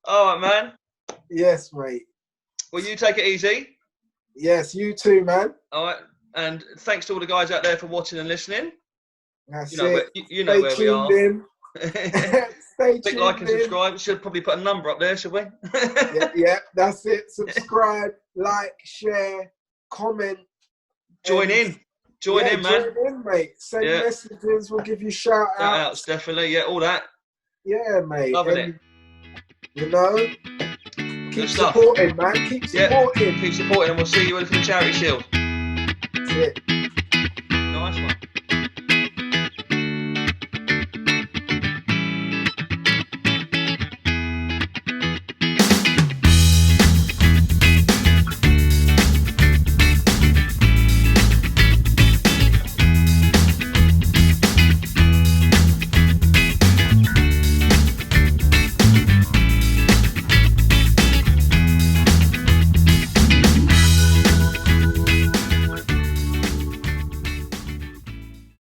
All right, man. Yes, mate. Well, you take it easy. Yes, you too, man. All right, and thanks to all the guys out there for watching and listening. That's it. You know where we are. Stay Click like and subscribe. Should probably put a number up there, should we? yeah, that's it. Subscribe, like, share, comment. Join in, man. Join in, mate. Send messages. We'll give you shout outs. Definitely. Yeah, all that. Yeah, mate. Loving it. Keep supporting, man. Keep supporting. Keep supporting, and we'll see you for the Charity Shield. That's it. Nice one.